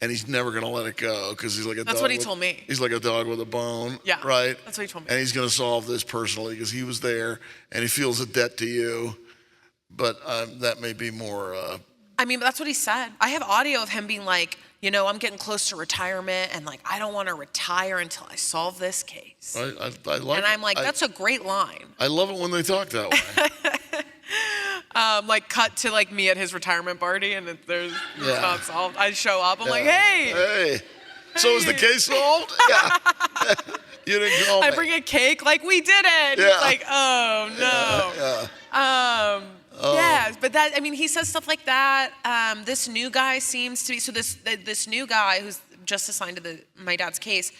and he's never going to let it go because he's like a dog. That's what he told me. He's like a dog with a bone, yeah, right? That's what he told me. And he's going to solve this personally because he was there, and he feels a debt to you, but that may be more... I mean, that's what he said. I have audio of him being like, you know, I'm getting close to retirement, and like, I don't want to retire until I solve this case. I love it. And I'm like, that's a great line. I love it when they talk that way. Like cut to like me at his retirement party, and it's not solved. I show up, I'm like, hey. So is the case solved? Yeah. You didn't call me. I bring a cake, like we did it. Yeah. It's like, oh no. Yeah, but that, I mean, he says stuff like that. This new guy seems to be, so this new guy who's just assigned to my dad's case,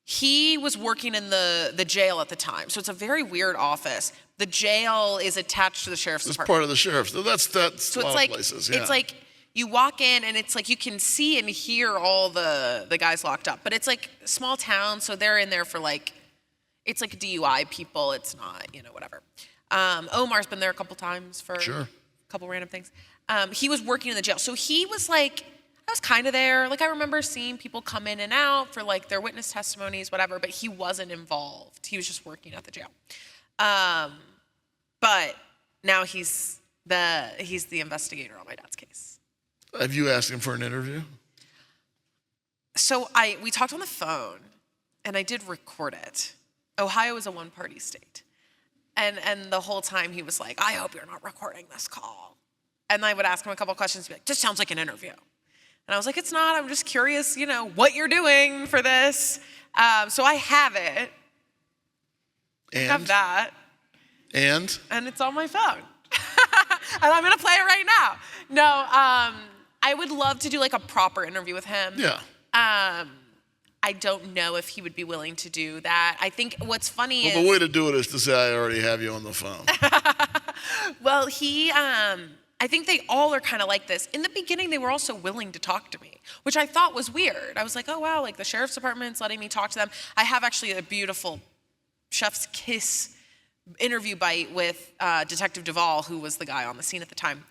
he was working in the jail at the time. So it's a very weird office. The jail is attached to the sheriff's department. It's part of the sheriff's. That's so a lot it's like, of places. Yeah. It's like you walk in and it's like you can see and hear all the guys locked up. But it's like small town, so they're in there for like, it's like DUI people. It's not, whatever. Omar's been there a couple times for a couple random things. He was working in the jail. So he was like, I was kind of there. Like I remember seeing people come in and out for like their witness testimonies, whatever, but he wasn't involved. He was just working at the jail. But now he's the investigator on my dad's case. Have you asked him for an interview? So we talked on the phone and I did record it. Ohio is a one-party state. And the whole time he was like, I hope you're not recording this call. And I would ask him a couple questions, be like, this sounds like an interview. And I was like, it's not, I'm just curious, what you're doing for this. So I have it. And? I have that. And it's on my phone. And I'm gonna play it right now. No, I would love to do like a proper interview with him. Yeah. I don't know if he would be willing to do that. I think what's funny is... the way to do it is to say, I already have you on the phone. Well, I think they all are kind of like this. In the beginning, they were also willing to talk to me, which I thought was weird. I was like, oh, wow, like the sheriff's department's letting me talk to them. I have actually a beautiful chef's kiss interview bite with Detective Duvall, who was the guy on the scene at the time.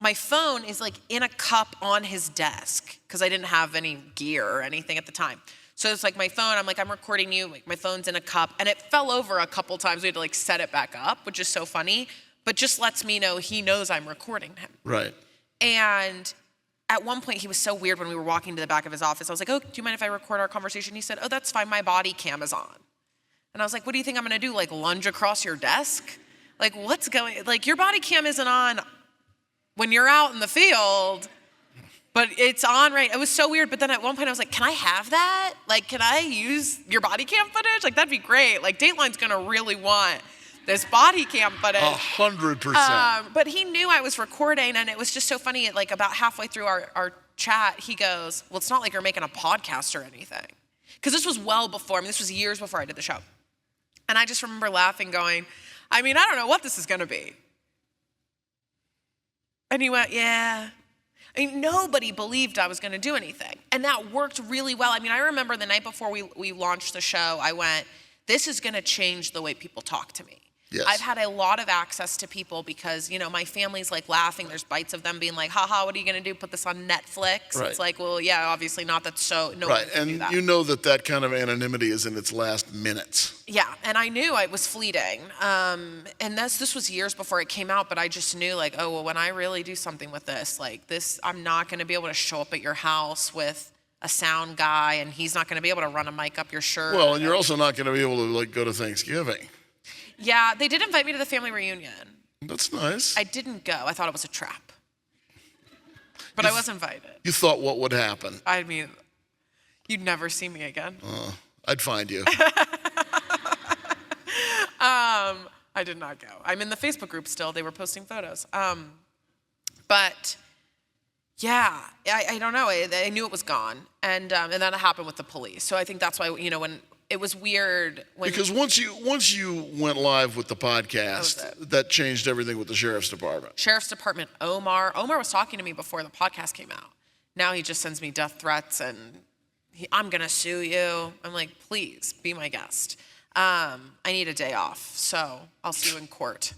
My phone is like in a cup on his desk because I didn't have any gear or anything at the time. So it's like my phone, I'm like, I'm recording you, like my phone's in a cup, and it fell over a couple times. We had to like set it back up, which is so funny, but just lets me know he knows I'm recording him. Right. And at one point he was so weird when we were walking to the back of his office. I was like, oh, do you mind if I record our conversation? He said, oh, that's fine, my body cam is on. And I was like, what do you think I'm gonna do? Like lunge across your desk? Like what's going, like your body cam isn't on when you're out in the field. But it's on right. It was so weird. But then at one point I was like, can I have that? Like, can I use your body cam footage? Like, that'd be great. Like, Dateline's going to really want this body cam footage. 100%. But he knew I was recording, and it was just so funny. Like, about halfway through our chat, he goes, well, it's not like you're making a podcast or anything. Because this was well before. I mean, this was years before I did the show. And I just remember laughing, going, I mean, I don't know what this is going to be. And he went, yeah. I mean, nobody believed I was going to do anything. And that worked really well. I mean, I remember the night before we launched the show, I went, this is going to change the way people talk to me. Yes. I've had a lot of access to people because, you know, my family's like laughing. There's bites of them being like, haha, what are you going to do? Put this on Netflix? Right. It's like, well, yeah, obviously not. That's so, no Right, one can do that. and you know that kind of anonymity is in its last minutes. Yeah, and I knew it was fleeting. And this was years before it came out, but I just knew, like, oh, well, when I really do something with this, like this, I'm not going to be able to show up at your house with a sound guy, and he's not going to be able to run a mic up your shirt. Well, and you're also not going to be able to, like, go to Thanksgiving. Yeah, they did invite me to the family reunion. That's nice. I didn't go. I thought it was a trap. But I was invited. You thought what would happen? I mean, you'd never see me again. I'd find you. I did not go. I'm in the Facebook group still. They were posting photos. But yeah, I don't know. I knew it was gone. And that happened with the police. So I think that's why, you know, when it was weird. Because once you went live with the podcast, that changed everything with the Sheriff's Department. Sheriff's Department, Omar was talking to me before the podcast came out. Now he just sends me death threats and I'm going to sue you. I'm like, please be my guest. I need a day off, so I'll see you in court.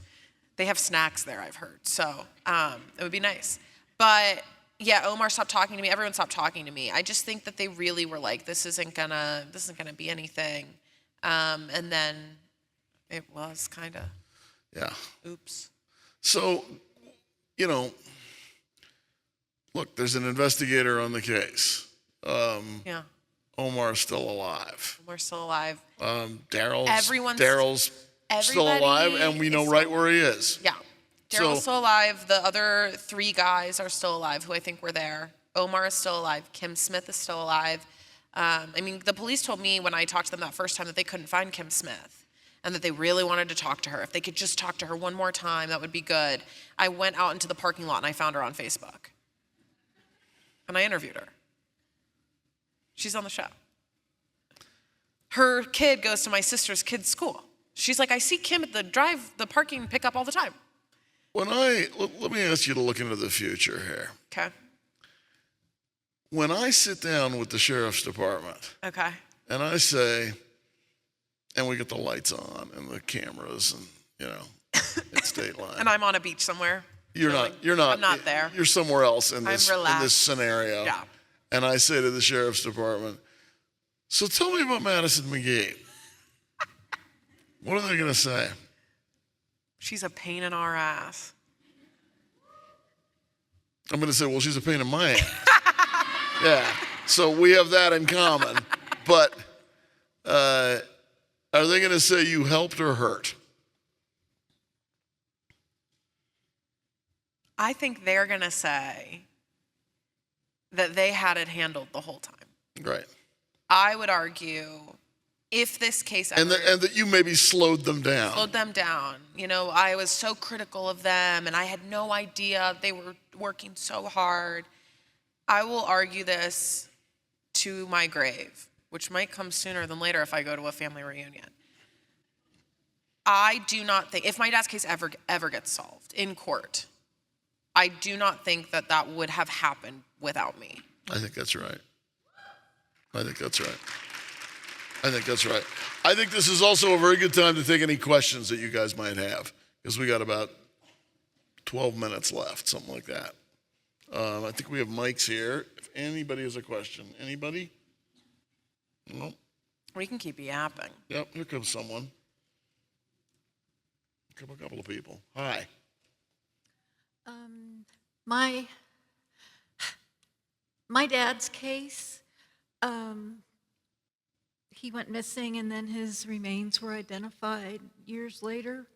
They have snacks there, I've heard. So it would be nice. But yeah, Omar stopped talking to me. Everyone stopped talking to me. I just think that they really were like, this isn't gonna be anything. And then it was kind of. Yeah. Oops. So, you know, look, there's an investigator on the case. Yeah. Omar's still alive. Omar's still alive. Daryl's still alive, and we know right where he is. Yeah. Daryl's still alive. The other 3 guys are still alive who I think were there. Omar is still alive. Kim Smith is still alive. I mean, the police told me when I talked to them that first time that they couldn't find Kim Smith and that they really wanted to talk to her. If they could just talk to her one more time, that would be good. I went out into the parking lot and I found her on Facebook. And I interviewed her. She's on the show. Her kid goes to my sister's kid's school. She's like, I see Kim at the parking pickup all the time. Let me ask you to look into the future here. Okay. When I sit down with the Sheriff's Department, okay, and I say, and we get the lights on and the cameras, and you know, it's Dateline, and I'm on a beach somewhere. You're not. I'm not there. You're somewhere else in this scenario. Yeah. And I say to the Sheriff's Department, so tell me about Madison McGhee. What are they going to say? She's a pain in our ass. I'm going to say, well, she's a pain in my ass. Yeah. So we have that in common. But are they going to say you helped or hurt? I think they're going to say that they had it handled the whole time. Right. I would argue if this case ever... And that you maybe slowed them down. Slowed them down. You know, I was so critical of them, and I had no idea they were working so hard. I will argue this to my grave, which might come sooner than later if I go to a family reunion. I do not think, if my dad's case ever gets solved in court, I do not think that would have happened without me. I think that's right. I think this is also a very good time to take any questions that you guys might have, because we got about 12 minutes left, something like that. I think we have mics here. If anybody has a question. Anybody? No? We can keep yapping. Yep, here comes someone. Here come a couple of people. Hi. My dad's case, he went missing and then his remains were identified years later.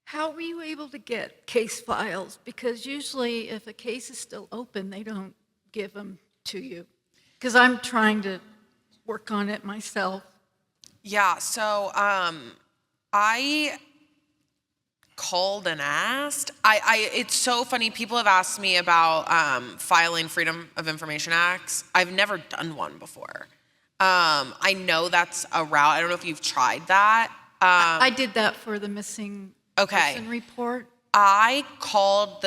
How were you able to get case files? Because usually if a case is still open, they don't give them to you. Because I'm trying to work on it myself. Yeah, so I called and asked. It's so funny. People have asked me about filing Freedom of Information Acts. I've never done one before. I know that's a route. I don't know if you've tried that. I did that for the missing person report. I called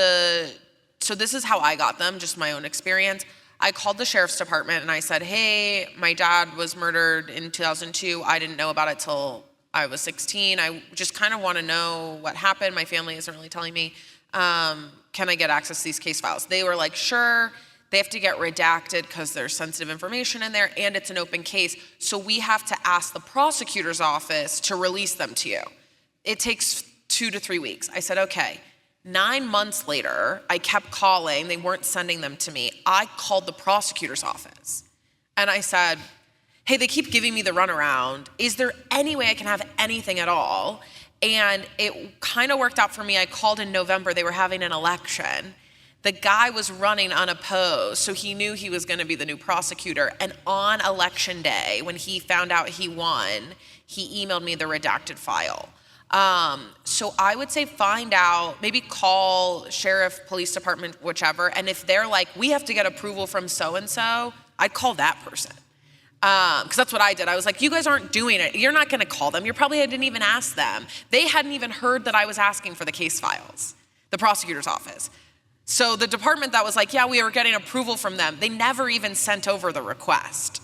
so this is how I got them, just my own experience. I called the sheriff's department and I said, hey, my dad was murdered in 2002. I didn't know about it till I was 16. I just kind of want to know what happened. My family isn't really telling me. Can I get access to these case files? They were like, sure. They have to get redacted because there's sensitive information in there and it's an open case. So we have to ask the prosecutor's office to release them to you. It takes 2 to 3 weeks. I said, okay. 9 months later, I kept calling. They weren't sending them to me. I called the prosecutor's office and I said, hey, they keep giving me the runaround. Is there any way I can have anything at all? And it kind of worked out for me. I called in November. They were having an election. The guy was running unopposed, so he knew he was going to be the new prosecutor. And on election day, when he found out he won, he emailed me the redacted file. So I would say find out, maybe call sheriff, police department, whichever. And if they're like, we have to get approval from so-and-so, I'd call that person. Because that's what I did. I was like, you guys aren't doing it. You're not going to call them. You probably didn't even ask them. They hadn't even heard that I was asking for the case files, the prosecutor's office. So the department that was like, yeah, we were getting approval from them, they never even sent over the request.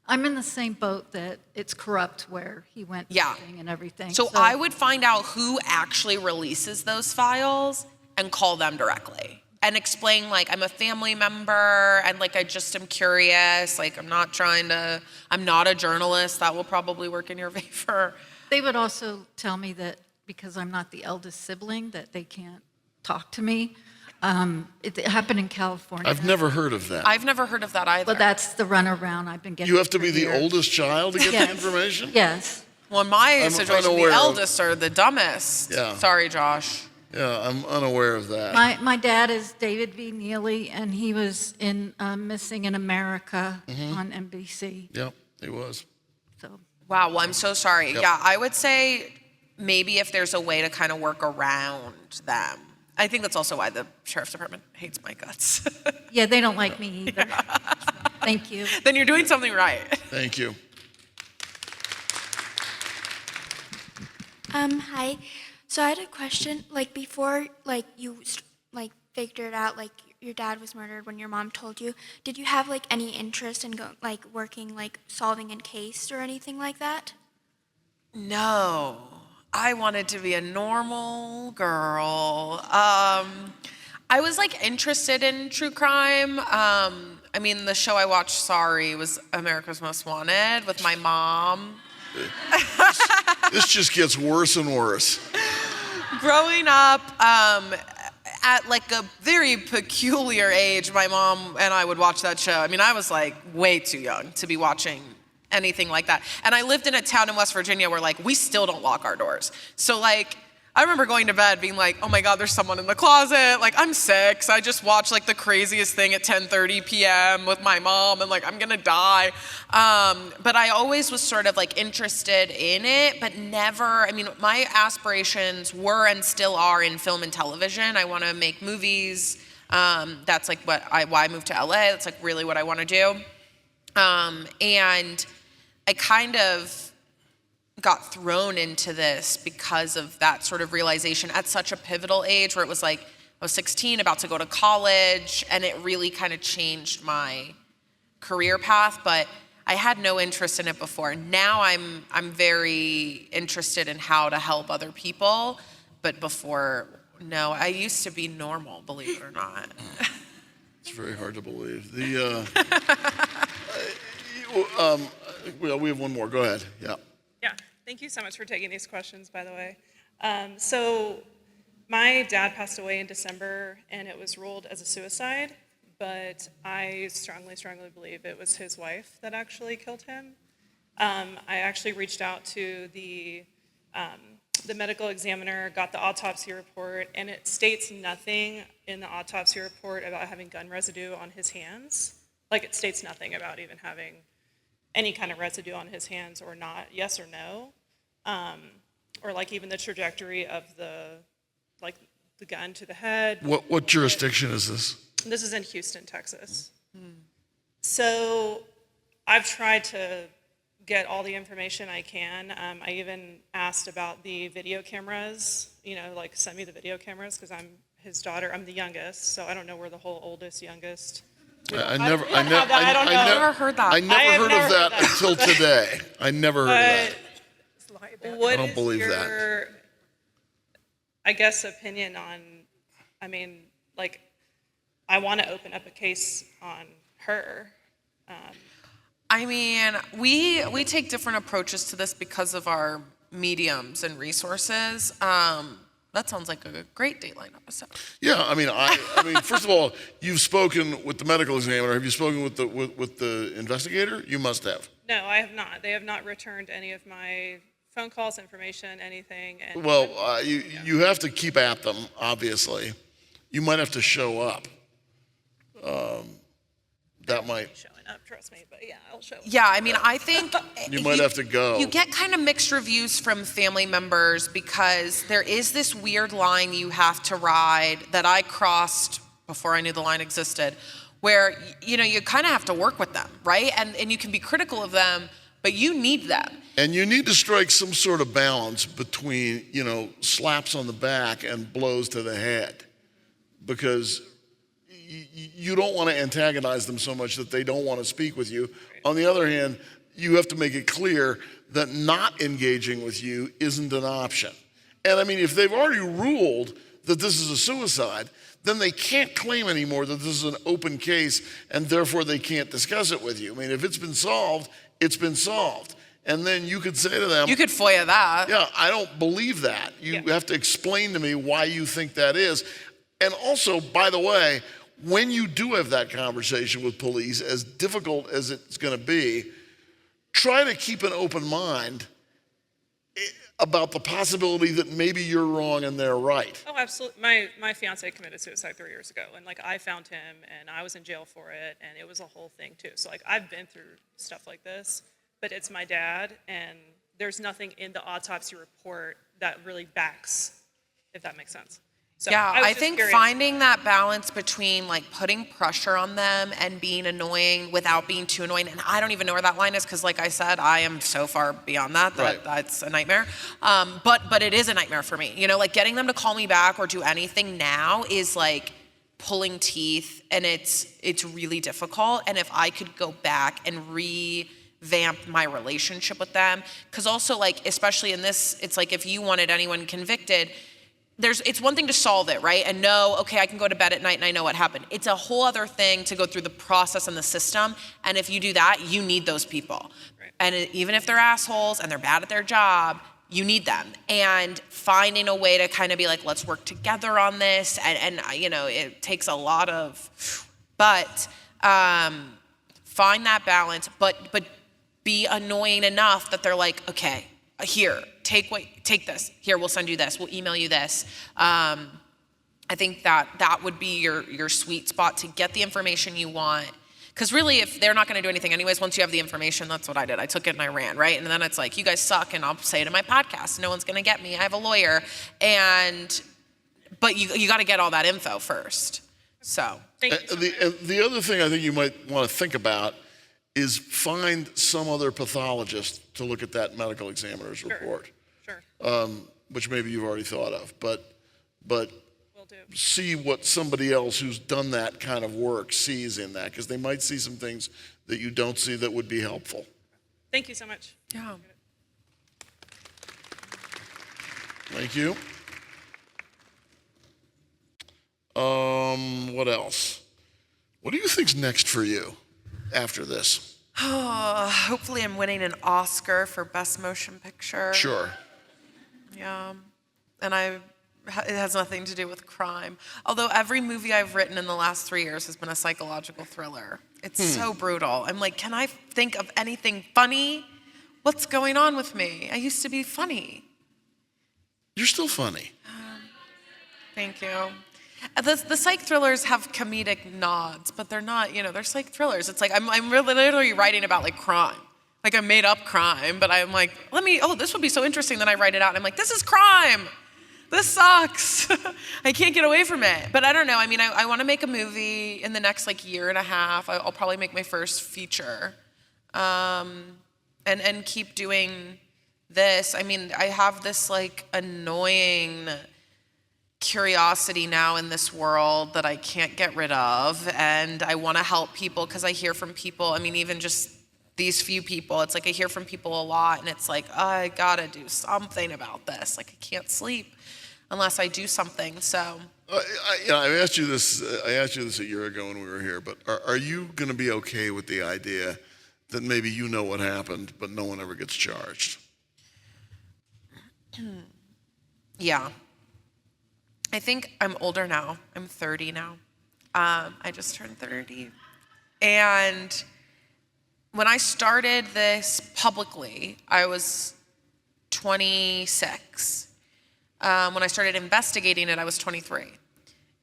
I'm in the same boat that it's corrupt where he went missing and everything. So I would find out who actually releases those files and call them directly. And explain, like, I'm a family member, and, like, I just am curious. Like, I'm not a journalist. That will probably work in your favor. They would also tell me that because I'm not the eldest sibling, that they can't talk to me. It happened in California. I've never heard of that. I've never heard of that either. But that's the runaround I've been getting. You have to be the years. oldest child to get Yes. the information? Yes. Well, in my situation, the unaware eldest are the dumbest. Yeah. Sorry, Josh. Yeah, I'm unaware of that. My dad is David V. Neely, and he was in Missing in America on NBC. Yep, he was. So Wow, well, I'm so sorry. Yep. Yeah, I would say maybe if there's a way to kind of work around them. I think that's also why the sheriff's department hates my guts. yeah, they don't like me either. Thank you. Then you're doing something right. Thank you. Hi. So I had a question. Like before, like you figured out like your dad was murdered when your mom told you. Did you have like any interest in working like solving a case or anything like that? No, I wanted to be a normal girl. I was like interested in true crime. I mean, the show I watched, Sorry, was America's Most Wanted with my mom. This just gets worse and worse. Growing up, at like a very peculiar age, my mom and I would watch that show. I mean, I was like way too young to be watching anything like that. And I lived in a town in West Virginia where like we still don't lock our doors. So like I remember going to bed being like, oh my God, there's someone in the closet. Like I'm 6. I just watched like the craziest thing at 10:30 p.m. with my mom and like I'm gonna die. But I always was sort of like interested in it, but never, I mean, my aspirations were and still are in film and television. I wanna make movies. That's like why I moved to LA. That's like really what I wanna do. And I kind of got thrown into this because of that sort of realization at such a pivotal age where it was like I was 16, about to go to college, and it really kind of changed my career path, but I had no interest in it before. Now I'm very interested in how to help other people, but before, no, I used to be normal, believe it or not. It's very hard to believe. Well, we have one more. Go ahead. Yeah. Yeah, thank you so much for taking these questions, by the way. So my dad passed away in December, and it was ruled as a suicide, but I strongly believe it was his wife that actually killed him. I actually reached out to the the medical examiner got the autopsy report, and it states nothing in the autopsy report about having gun residue on his hands. Like, it states nothing about even having any kind of residue on his hands or not, yes or no. Or like even the trajectory of the gun to the head. What jurisdiction is this? This is in Houston, Texas. So I've tried to get all the information I can. I even asked about the video cameras, like send me the video cameras, because I'm his daughter. I'm the youngest, so I don't know where the whole oldest, youngest. I never heard I've never heard that. I never heard of that until today. I never heard of that. What I don't is believe your, that. I guess, opinion on, I want to open up a case on her. We take different approaches to this because of our mediums and resources. That sounds like a great Dateline episode. Yeah, I mean, first of all, you've spoken with the medical examiner. Have you spoken with the investigator? You must have. No, I have not. They have not returned any of my phone calls, information, anything. And Well, you have to keep at them, obviously. You might have to show up. That might. Showing up, trust me, but yeah, I'll show up. Yeah, I think You might have to go. You get kind of mixed reviews from family members because there is this weird line you have to ride that I crossed before I knew the line existed, where you kind of have to work with them, right? And you can be critical of them, but you need them. And you need to strike some sort of balance between, slaps on the back and blows to the head, because you don't want to antagonize them so much that they don't want to speak with you. On the other hand, you have to make it clear that not engaging with you isn't an option. And if they've already ruled that this is a suicide, then they can't claim anymore that this is an open case and therefore they can't discuss it with you. If it's been solved, it's been solved. And then you could say to them, You could FOIA that. yeah, I don't believe that. You have to explain to me why you think that is. And also, by the way, when you do have that conversation with police, as difficult as it's going to be, try to keep an open mind about the possibility that maybe you're wrong and they're right. Oh, absolutely. My fiance committed suicide 3 years ago, and I found him, and I was in jail for it, and it was a whole thing too. So I've been through stuff like this, but it's my dad, and there's nothing in the autopsy report that really backs, if that makes sense. So Yeah, I just think curious. finding that balance between putting pressure on them and being annoying without being too annoying, and I don't even know where that line is because, like I said, I am so far beyond that Right. that's a nightmare. But it is a nightmare for me. Getting them to call me back or do anything now is pulling teeth, and it's really difficult. And if I could go back and revamp my relationship with them, because also especially in this, it's if you wanted anyone convicted. It's one thing to solve it, right? And know, okay, I can go to bed at night and I know what happened. It's a whole other thing to go through the process and the system. And if you do that, you need those people. Right. And even if they're assholes and they're bad at their job, you need them. And finding a way to kind of be let's work together on this. And it takes a lot of, but find that balance, but be annoying enough that they're okay, here, take this. Here, we'll send you this. We'll email you this. I think that would be your sweet spot to get the information you want. Because really, if they're not going to do anything anyways, once you have the information, that's what I did. I took it and I ran, right? And then it's you guys suck, and I'll say it in my podcast. No one's going to get me. I have a lawyer. But you got to get all that info first. So. Thank you so much. The other thing I think you might want to think about is find some other pathologist to look at that medical examiner's report, Sure. which maybe you've already thought of, but Will do. see what somebody else who's done that kind of work sees in that, because they might see some things that you don't see that would be helpful. Thank you so much. Yeah. Thank you. What else? What do you think's next for you after this? Hopefully I'm winning an Oscar for Best Motion Picture. Sure. Yeah. And it has nothing to do with crime. Although every movie I've written in the last 3 years has been a psychological thriller. It's so brutal. I'm can I think of anything funny? What's going on with me? I used to be funny. You're still funny. Thank you. The psych thrillers have comedic nods, but they're not, they're psych thrillers. It's like I'm really literally writing about like crime. Like I made up crime, but I'm like, this would be so interesting. Then I write it out and I'm like, this is crime. This sucks. I can't get away from it. But I don't know. I mean, I want to make a movie in the next like year and a half. I'll probably make my first feature, and keep doing this. I mean, I have this like annoying curiosity now in this world that I can't get rid of, and I want to help people because I hear from people. I mean, even just these few people, it's like I hear from people a lot, and it's like, I gotta do something about this. Like I can't sleep unless I do something. So I asked you this. I asked you this a year ago when we were here. But are you going to be okay with the idea that maybe you know what happened, but no one ever gets charged? Yeah. I think I'm older now. I'm 30 now. I just turned 30. And when I started this publicly, I was 26. When I started investigating it, I was 23.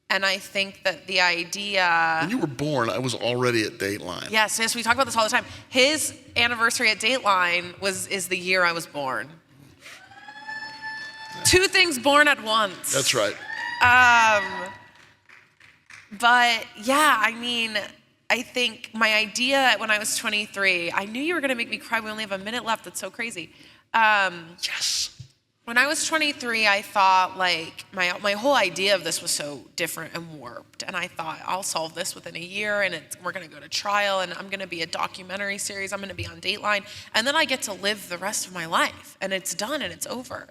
And I think that the idea... When you were born, I was already at Dateline. Yes, we talk about this all the time. His anniversary at Dateline is the year I was born. Two things born at once. That's right. But yeah, I mean, I think my idea when I was 23, I knew you were going to make me cry. We only have a minute left. It's so crazy. Yes. When I was 23, I thought like my whole idea of this was so different and warped. And I thought I'll solve this within a year and we're going to go to trial and I'm going to be a documentary series. I'm going to be on Dateline. And then I get to live the rest of my life and it's done and it's over.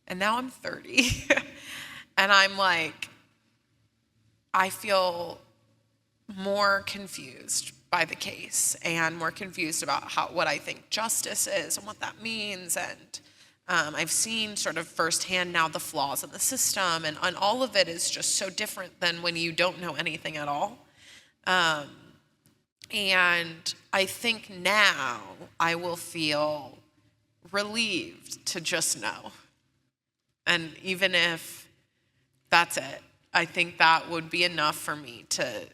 And now I'm 30 and I'm like, I feel more confused by the case and more confused about what I think justice is and what that means. And I've seen sort of firsthand now the flaws in the system, and all of it is just so different than when you don't know anything at all. And I think now I will feel relieved to just know. And even if that's it, I think that would be enough for me to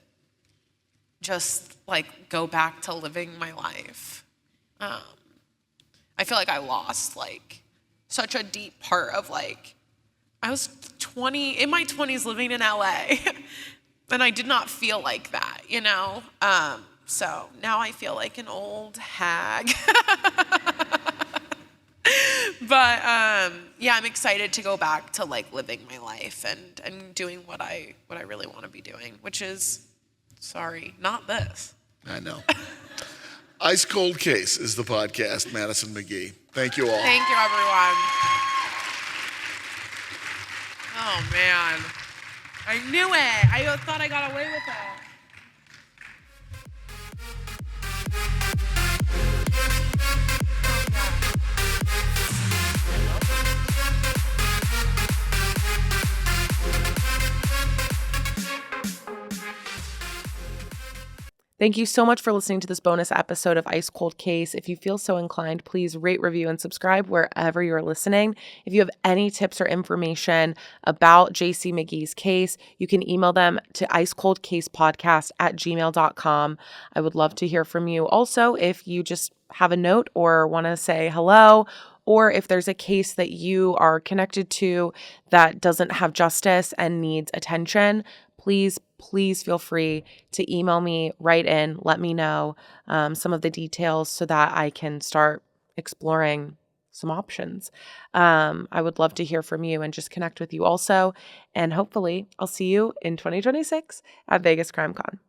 just like go back to living my life. I feel like I lost like such a deep part of like, I was in my 20s living in LA and I did not feel like that, you know? So now I feel like an old hag. But yeah, I'm excited to go back to like living my life and doing what I really want to be doing, which is, sorry, not this. I know. Ice Cold Case is the podcast, Madison McGhee. Thank you all. Thank you, everyone. Oh, man. I knew it. I thought I got away with it. Thank you so much for listening to this bonus episode of Ice Cold Case. If you feel so inclined, please rate, review, and subscribe wherever you're listening. If you have any tips or information about JC McGhee's case, you can email them to icecoldcasepodcast@gmail.com. I would love to hear from you. Also, if you just have a note or want to say hello, or if there's a case that you are connected to that doesn't have justice and needs attention, please feel free to email me, write in, let me know some of the details so that I can start exploring some options. I would love to hear from you and just connect with you also. And hopefully I'll see you in 2026 at Vegas CrimeCon.